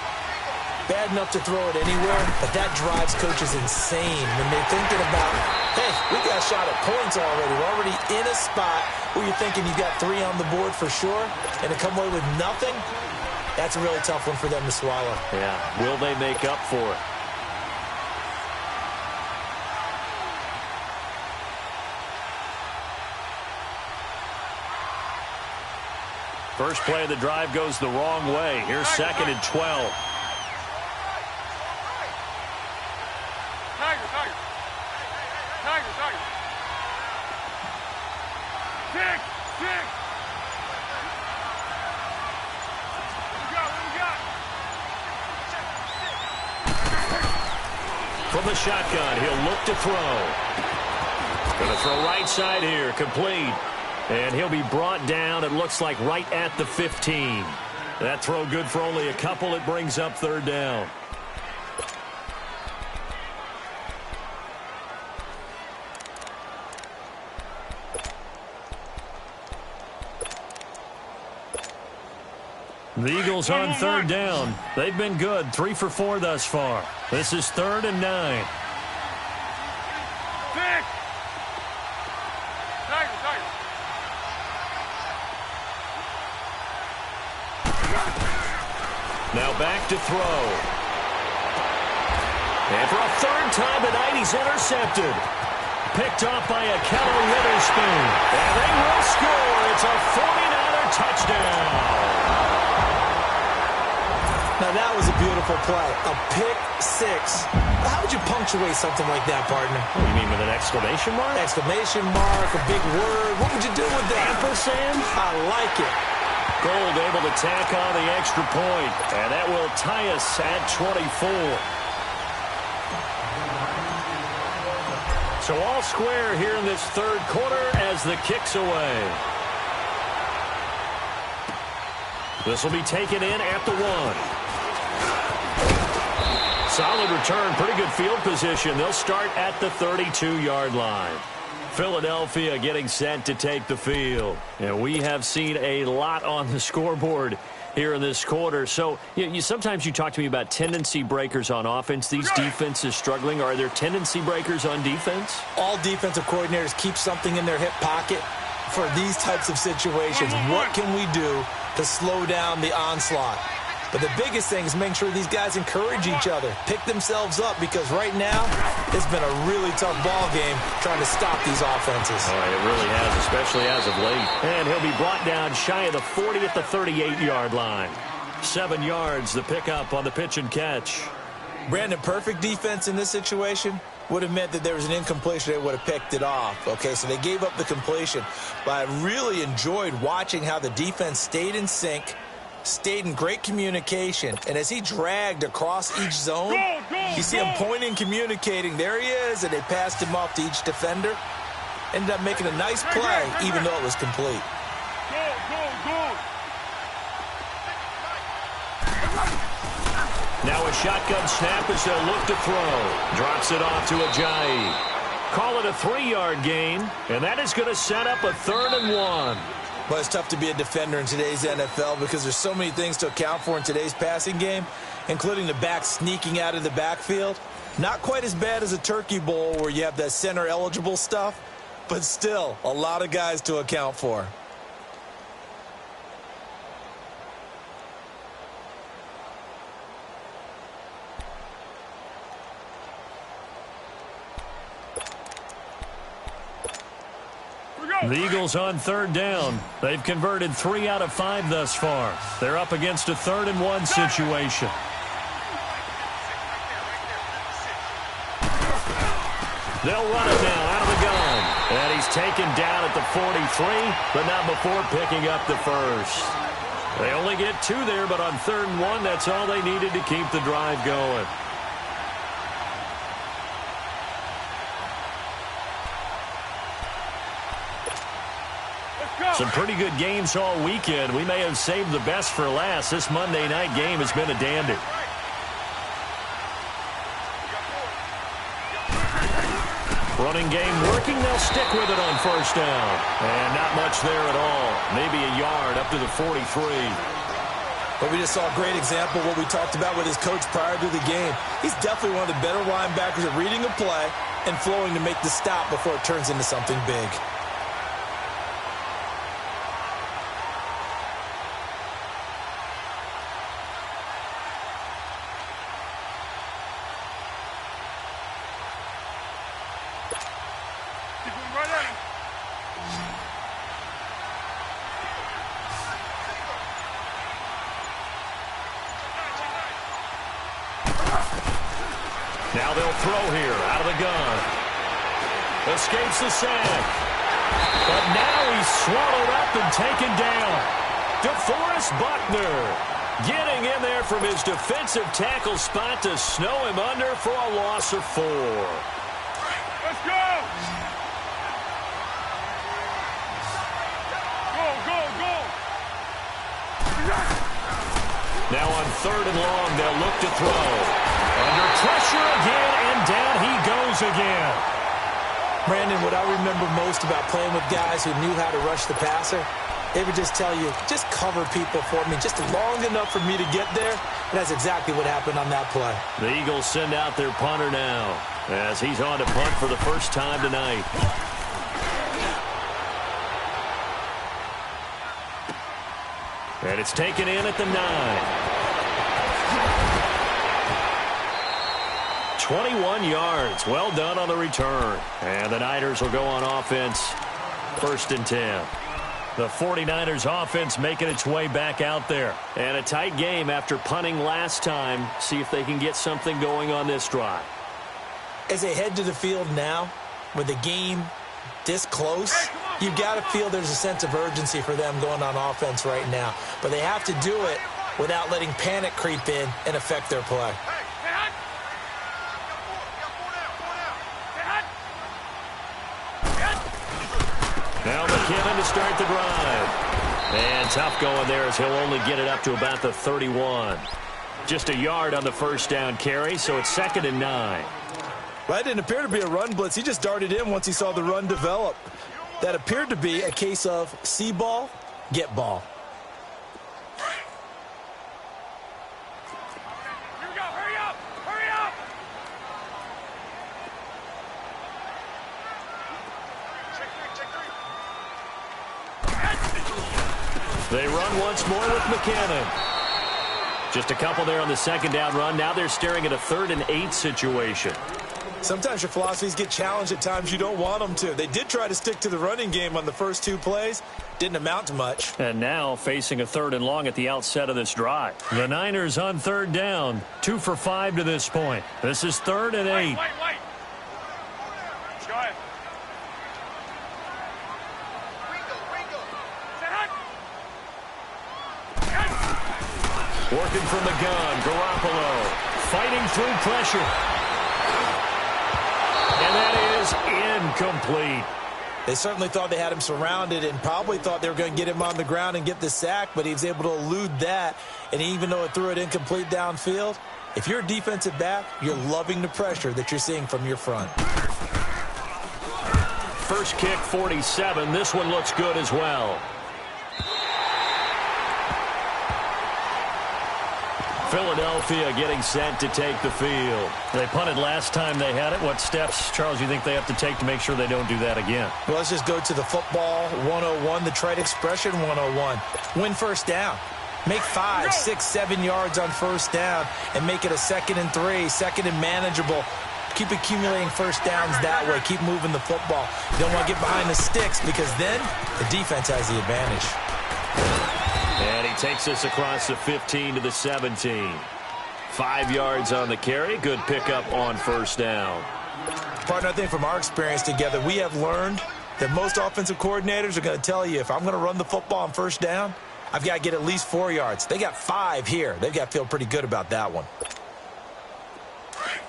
Bad enough to throw it anywhere, but that drives coaches insane when they're thinking about, hey, we got a shot at points already. We're already in a spot where you're thinking you got 3 on the board for sure, and to come away with nothing, that's a really tough one for them to swallow. Yeah, will they make up for it? First play of the drive goes the wrong way. Here's 2nd and 12. Tiger. Six. What we got? From the shotgun, he'll look to throw. Going to throw right side here, complete. And he'll be brought down, it looks like, right at the 15. That throw good for only a couple. It brings up 3rd down. The Eagles on third down. They've been good, 3 for 4 thus far. This is 3rd and 9. Now back to throw. And for a 3rd time tonight, he's intercepted. Picked off by a Keller Witherspoon. And they will score. It's a 49er touchdown. Now, that was a beautiful play. A pick six. How would you punctuate something like that, partner? What do you mean, with an exclamation mark? Exclamation mark, a big word. What would you do with that? Ampersand? I like it. Gold able to tack on the extra point. And that will tie us at 24. So all square here in this 3rd quarter as the kick's away. This will be taken in at the 1. Solid return, pretty good field position. They'll start at the 32-yard line. Philadelphia getting set to take the field. And we have seen a lot on the scoreboard here in this quarter. So sometimes you talk to me about tendency breakers on offense. These defenses struggling. Are there tendency breakers on defense? All defensive coordinators keep something in their hip pocket for these types of situations. What can we do to slow down the onslaught? But the biggest thing is making sure these guys encourage each other, pick themselves up, because right now it's been a really tough ball game trying to stop these offenses. Oh, it really has, especially as of late. And he'll be brought down shy of the 40 at the 38-yard line. 7 yards, the pickup on the pitch and catch. Brandon, perfect defense in this situation would have meant that there was an incompletion. They would have picked it off. Okay, so they gave up the completion. But I really enjoyed watching how the defense stayed in sync, stayed in great communication, and as he dragged across each zone, you see him pointing, communicating. There he is, and they passed him off to each defender. Ended up making a nice play, even though it was complete. Now a shotgun snap as they'll look to throw. Drops it off to Ajayi. Call it a 3-yard gain, and that is going to set up a 3rd and 1. Well, it's tough to be a defender in today's NFL because there's so many things to account for in today's passing game, including the back sneaking out of the backfield. Not quite as bad as a turkey bowl where you have that center-eligible stuff, but still a lot of guys to account for. The Eagles on 3rd down. They've converted 3 out of 5 thus far. They're up against a 3rd and 1 situation. They'll run it now out of the gun. And he's taken down at the 43, but not before picking up the first. They only get 2 there, but on 3rd and 1, that's all they needed to keep the drive going. Some pretty good games all weekend. We may have saved the best for last. This Monday night game has been a dandy. Running game working. They'll stick with it on 1st down. And not much there at all. Maybe a yard up to the 43. But we just saw a great example of what we talked about with his coach prior to the game. He's definitely one of the better linebackers at reading a play and flowing to make the stop before it turns into something big. Now they'll throw here out of the gun. Escapes the sack. But now he's swallowed up and taken down. DeForest Buckner getting in there from his defensive tackle spot to snow him under for a loss of 4. Let's go! Go! Now on 3rd and long, they'll look to throw. Under pressure again, and down he goes again. Brandon, what I remember most about playing with guys who knew how to rush the passer They would just tell you, just cover people for me, just long enough for me to get there. And that's exactly what happened on that play. The Eagles send out their punter now as he's on to punt for the first time tonight. And it's taken in at the 9. 21 yards. Well done on the return. And the Niners will go on offense. 1st and 10. The 49ers offense making its way back out there. And a tight game after punting last time. See if they can get something going on this drive. As they head to the field now, with the game this close, you've got to feel there's a sense of urgency for them going on offense right now. But they have to do it without letting panic creep in and affect their play. Now McKinnon to start the drive. And tough going there as he'll only get it up to about the 31. Just a yard on the first down carry, so it's 2nd and 9. Well, that didn't appear to be a run blitz. He just darted in once he saw the run develop. That appeared to be a case of see ball, get ball. Here we go. Hurry up. Hurry up. They run once more with McKinnon. Just a couple there on the 2nd down run. Now they're staring at a 3rd and 8 situation. Sometimes your philosophies get challenged at times you don't want them to. They did try to stick to the running game on the first 2 plays. Didn't amount to much. And now facing a 3rd and long at the outset of this drive. The Niners on 3rd down. 2 for 5 to this point. This is 3rd and 8. Wait. Go ahead. Working from the gun, Garoppolo fighting through pressure. And that is incomplete. They certainly thought they had him surrounded and probably thought they were going to get him on the ground and get the sack, but he was able to elude that. And even though it threw it incomplete downfield, if you're a defensive back, you're loving the pressure that you're seeing from your front. First kick, 47. This one looks good as well. Philadelphia getting set to take the field. They punted last time they had it. What steps, Charles, you think they have to take to make sure they don't do that again? Well, let's just go to the football 101, the trade expression 101. Win first down. Make 5, 6, 7 yards on first down and make it a 2nd and 3, 2nd and manageable. Keep accumulating first downs that way. Keep moving the football. You don't want to get behind the sticks because then the defense has the advantage. And he takes us across the 15 to the 17. 5 yards on the carry. Good pickup on first down. Partner, I think from our experience together, we have learned that most offensive coordinators are going to tell you, if I'm going to run the football on first down, I've got to get at least 4 yards. They got 5 here. They've got to feel pretty good about that one. Great.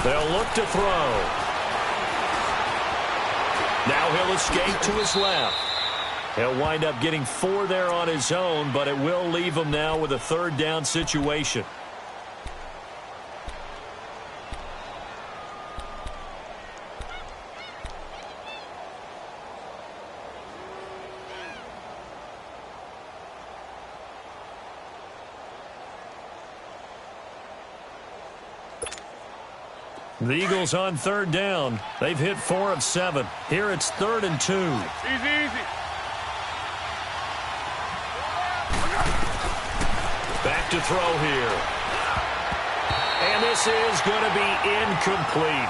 They'll look to throw. Now he'll escape to his left. He'll wind up getting 4 there on his own, but it will leave him now with a 3rd down situation. The Eagles on 3rd down. They've hit 4 of 7. Here it's 3rd and 2. Easy. Back to throw here. And this is going to be incomplete.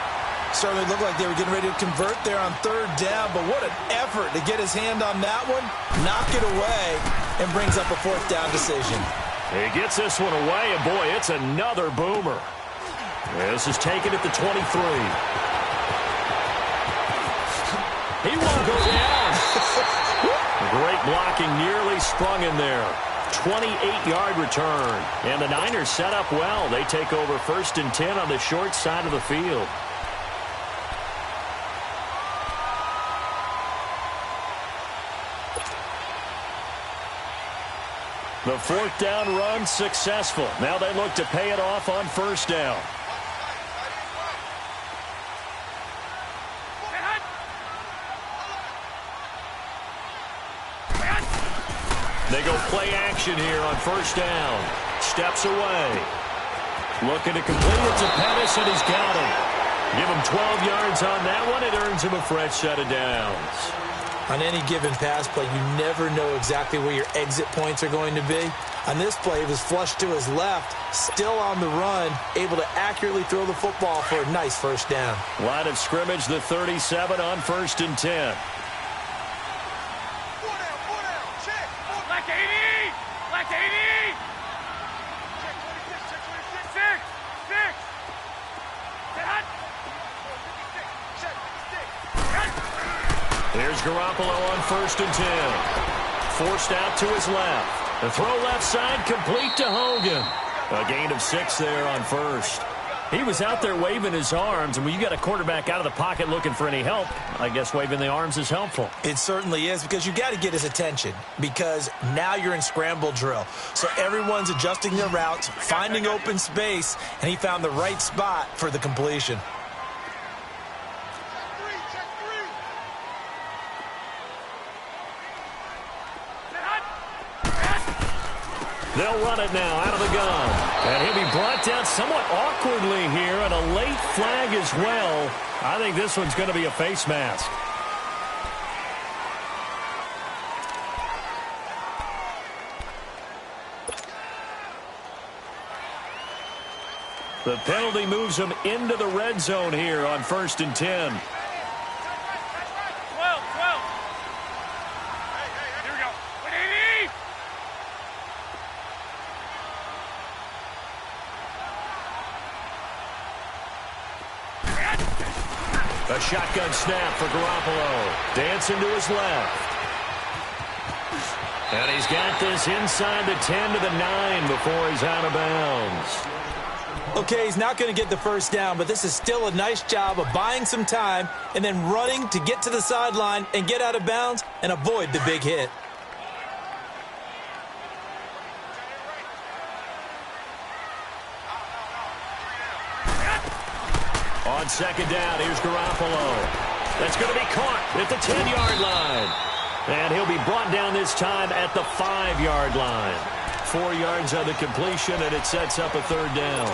Certainly looked like they were getting ready to convert there on 3rd down, but what an effort to get his hand on that one, knock it away, and brings up a 4th down decision. He gets this one away, and boy, it's another boomer. This is taken at the 23. He won't go down. Great blocking, nearly sprung in there. 28-yard return. And the Niners set up well. They take over 1st and 10 on the short side of the field. The fourth down run successful. Now they look to pay it off on first down. They go play action here on first down. Steps away. Looking to complete it to Pettis, and he's got him. Give him 12 yards on that one. It earns him a fresh set of downs. On any given pass play, you never know exactly where your exit points are going to be. On this play, it was flushed to his left, still on the run, able to accurately throw the football for a nice first down. Line of scrimmage, the 37 on 1st and 10. Here's Garoppolo on 1st and 10. Forced out to his left. The throw left side complete to Hogan. A gain of 6 there on first. He was out there waving his arms, and when you got a quarterback out of the pocket looking for any help, I guess waving the arms is helpful. It certainly is, because you got to get his attention, because now you're in scramble drill. So everyone's adjusting their routes, finding open space, and he found the right spot for the completion. They'll run it now out of the gun. And he'll be brought down somewhat awkwardly here, and a late flag as well. I think this one's going to be a face mask. The penalty moves him into the red zone here on 1st and 10. A shotgun snap for Garoppolo. Dancing to his left. And he's got this inside the 10 to the 9 before he's out of bounds. Okay, he's not going to get the first down, but this is still a nice job of buying some time and then running to get to the sideline and get out of bounds and avoid the big hit. On second down, here's Garoppolo. That's going to be caught at the 10-yard line. And he'll be brought down this time at the 5-yard line. 4 yards on the completion, and it sets up a third down.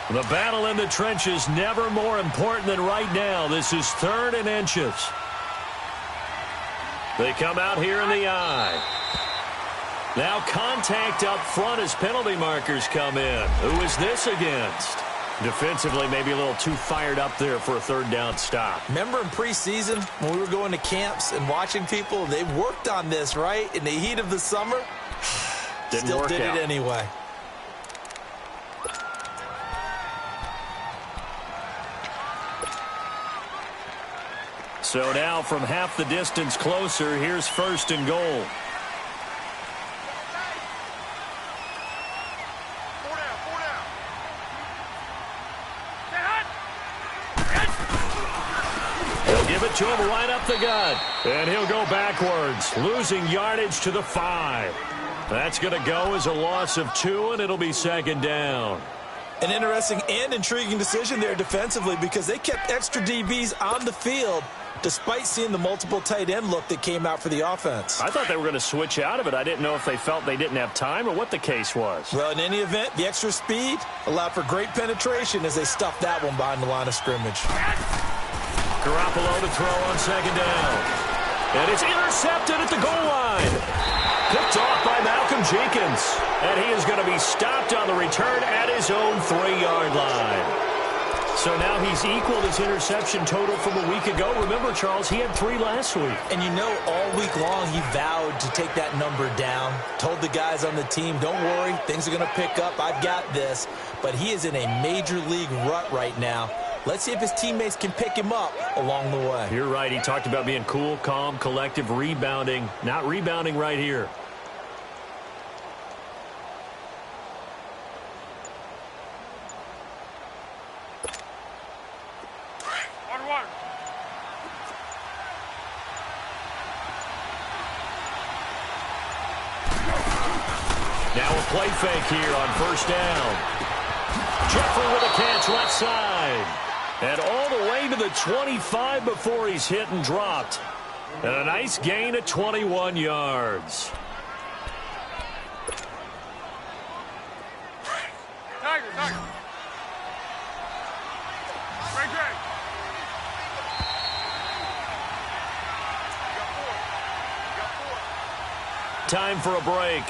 The battle in the trenches never more important than right now. This is 3rd and inches. They come out here in the eye. Now contact up front as penalty markers come in. Who is this against? Defensively, maybe a little too fired up there for a third down stop. Remember in preseason when we were going to camps and watching people, they worked on this, right? In the heat of the summer, still did it anyway. So now from half the distance closer, here's 1st and goal. To him right up the gut. And he'll go backwards, losing yardage to the 5. That's going to go as a loss of 2, and it'll be 2nd down. An interesting and intriguing decision there defensively, because they kept extra DBs on the field despite seeing the multiple tight end look that came out for the offense. I thought they were going to switch out of it. I didn't know if they felt they didn't have time or what the case was. Well, in any event, the extra speed allowed for great penetration as they stuffed that one behind the line of scrimmage. Garoppolo to throw on 2nd down. And it's intercepted at the goal line. Picked off by Malcolm Jenkins. And he is going to be stopped on the return at his own 3-yard line. So now he's equaled his interception total from a week ago. Remember, Charles, he had 3 last week. And you know, all week long he vowed to take that number down. Told the guys on the team, don't worry, things are going to pick up. I've got this. But he is in a major league rut right now. Let's see if his teammates can pick him up along the way. You're right. He talked about being cool, calm, collective, rebounding. Not rebounding right here. Now a play fake here on first down. Jeffrey with a catch left side. And all the way to the 25 before he's hit and dropped. And a nice gain of 21 yards. Tiger. Great. Time for a break.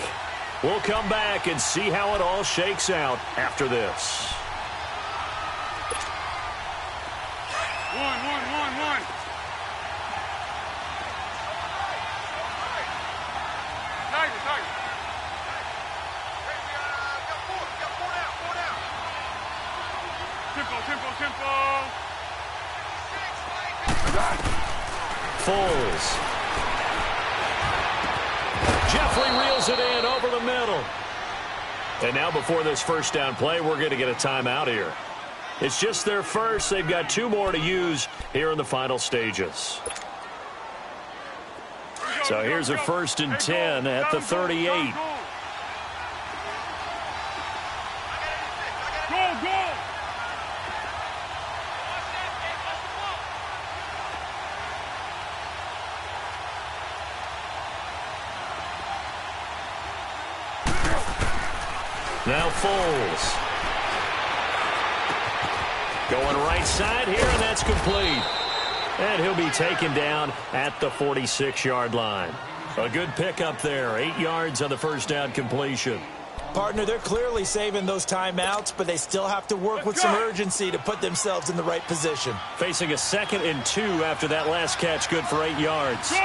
We'll come back and see how it all shakes out after this. One. Tiger. Tempo. Foles. Jeffrey reels it in over the middle. And now before this first down play, we're going to get a timeout here. It's just their first. They've got 2 more to use here in the final stages. So here's a 1st and 10 at the 38. Go. Now Foles. Going right side here, and that's complete. And he'll be taken down at the 46-yard line. A good pickup there. 8 yards on the first down completion. Partner, they're clearly saving those timeouts, but they still have to work with some urgency to put themselves in the right position. Facing a 2nd and 2 after that last catch, good for 8 yards. Go.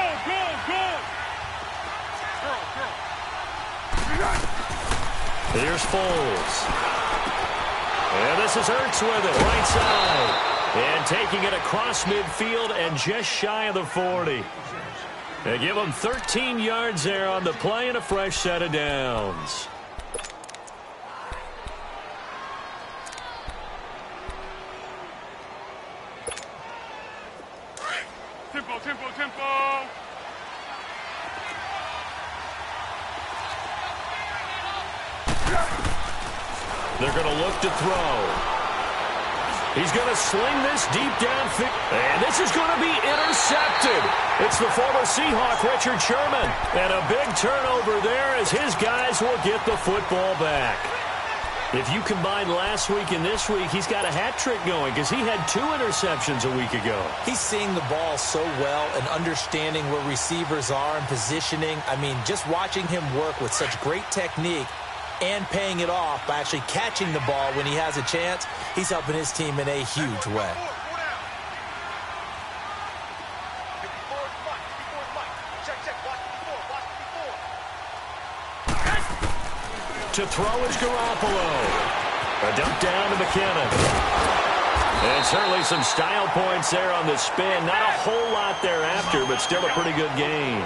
Here's Foles. And this is Ertz with it, right side. And taking it across midfield and just shy of the 40. They give him 13 yards there on the play and a fresh set of downs. Tempo. They're going to look to throw. He's going to sling this deep downfield. And this is going to be intercepted. It's the former Seahawk, Richard Sherman. And a big turnover there as his guys will get the football back. If you combine last week and this week, he's got a hat trick going because he had 2 interceptions a week ago. He's seeing the ball so well and understanding where receivers are and positioning. I mean, just watching him work with such great technique and paying it off by actually catching the ball when he has a chance, he's helping his team in a huge way. To throw is Garoppolo. A dump down to McKinnon. And certainly some style points there on the spin. Not a whole lot thereafter, but still a pretty good gain.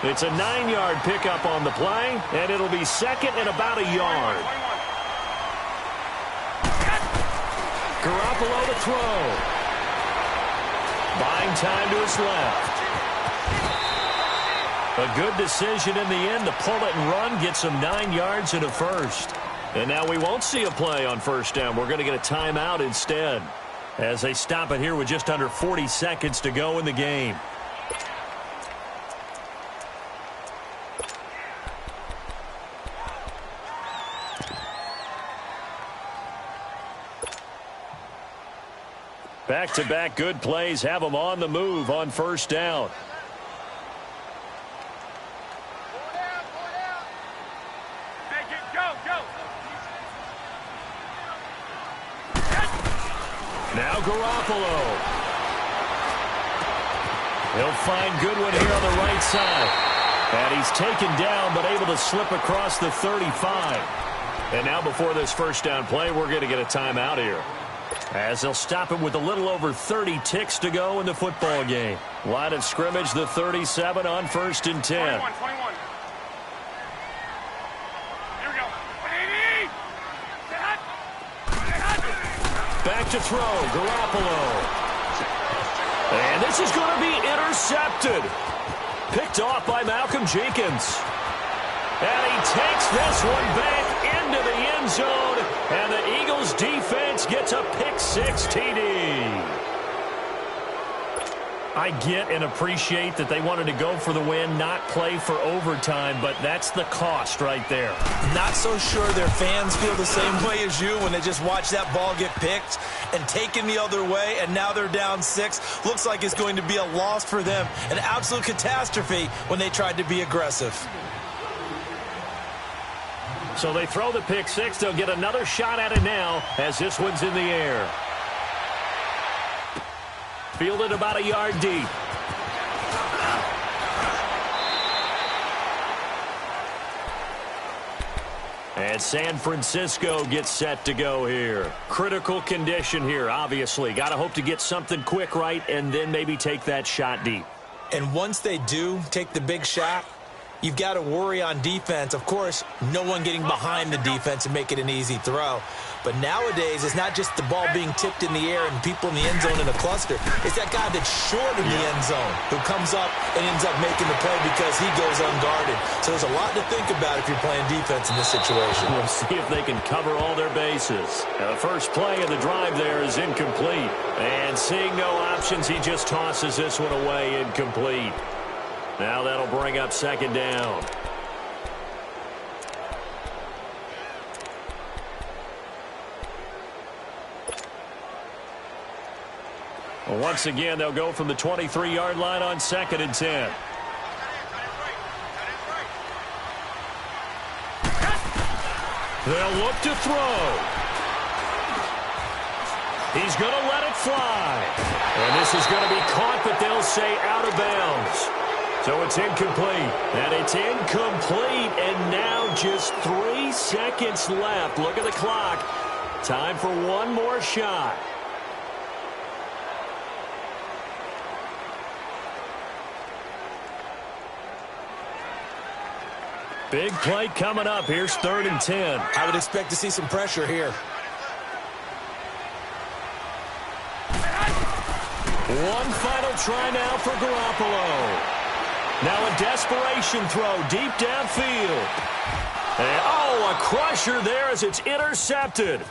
It's a 9-yard pickup on the play, and it'll be 2nd and about a yard. Garoppolo to throw. Buying time to his left. A good decision in the end to pull it and run, get some 9 yards and a first. And now we won't see a play on first down. We're going to get a timeout instead as they stop it here with just under 40 seconds to go in the game. Back-to-back good plays have them on the move on first down. Now Garoppolo. He'll find Goodwin here on the right side. And he's taken down but able to slip across the 35. And now before this first down play, we're going to get a timeout here, as they'll stop it with a little over 30 ticks to go in the football game. Line of scrimmage, the 37 on 1st and 10. 21. Here we go. Back to throw, Garoppolo. And this is going to be intercepted. Picked off by Malcolm Jenkins. And he takes this one back into the end zone, and the Eagles defense gets a pick-6 TD. I get and appreciate that they wanted to go for the win, not play for overtime, but that's the cost right there. Not so sure their fans feel the same way as you when they just watch that ball get picked and taken the other way, and now they're down 6. Looks like it's going to be a loss for them, an absolute catastrophe when they tried to be aggressive. So they throw the pick-6. They'll get another shot at it now as this one's in the air. Fielded about a yard deep. And San Francisco gets set to go here. Critical condition here, obviously. Got to hope to get something quick right and then maybe take that shot deep. And once they do take the big shot, you've got to worry on defense. Of course, no one getting behind the defense and make it an easy throw. But nowadays, it's not just the ball being tipped in the air and people in the end zone in a cluster. It's that guy that's short in the end zone who comes up and ends up making the play because he goes unguarded. So there's a lot to think about if you're playing defense in this situation. We'll see if they can cover all their bases. Now, the first play of the drive there is incomplete. And seeing no options, he just tosses this one away, incomplete. Now that'll bring up second down. Well, once again, they'll go from the 23-yard line on 2nd and 10. They'll look to throw. He's going to let it fly. And this is going to be caught, but they'll say out of bounds. So it's incomplete, and it's incomplete, and now just 3 seconds left. Look at the clock. Time for one more shot. Big play coming up. Here's 3rd and 10. I would expect to see some pressure here. One final try now for Garoppolo. Now a desperation throw deep downfield. And, a crusher there as it's intercepted.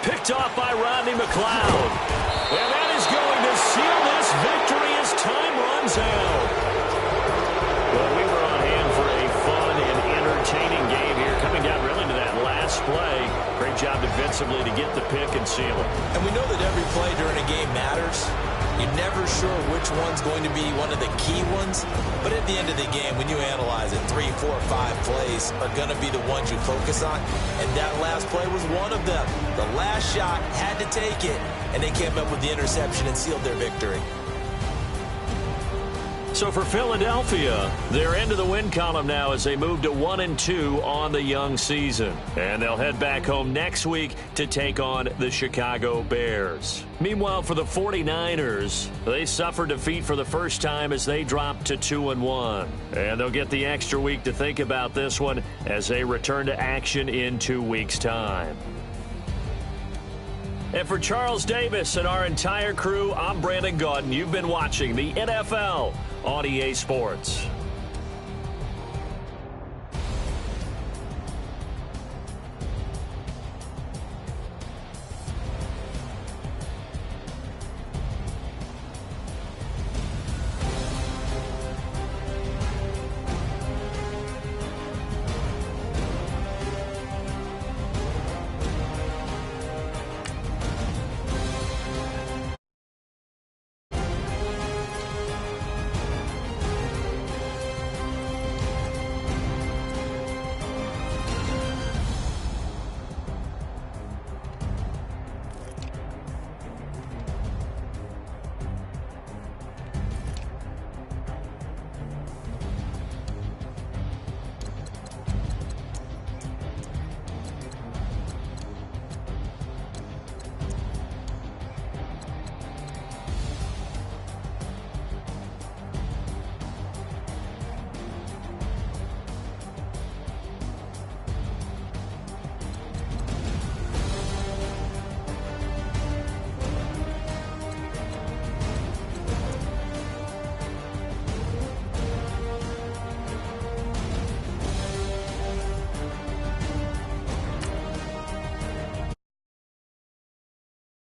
Picked off by Rodney McLeod. And that is going to seal this victory as time runs out. Well, we were on hand for a fun and entertaining game here. Coming down really to that last play. Great job defensively to get the pick and seal it. And we know that every play during a game matters. You're never sure which one's going to be one of the key ones. But at the end of the game, when you analyze it, 3, 4, 5 plays are going to be the ones you focus on. And that last play was one of them. The last shot had to take it, and they came up with the interception and sealed their victory. So for Philadelphia, they're into the win column now as they move to 1-2 on the young season. And they'll head back home next week to take on the Chicago Bears. Meanwhile, for the 49ers, they suffered defeat for the first time as they dropped to 2-1. And they'll get the extra week to think about this one as they return to action in 2 weeks' time. And for Charles Davis and our entire crew, I'm Brandon Gaudin. You've been watching the NFL on EA Sports.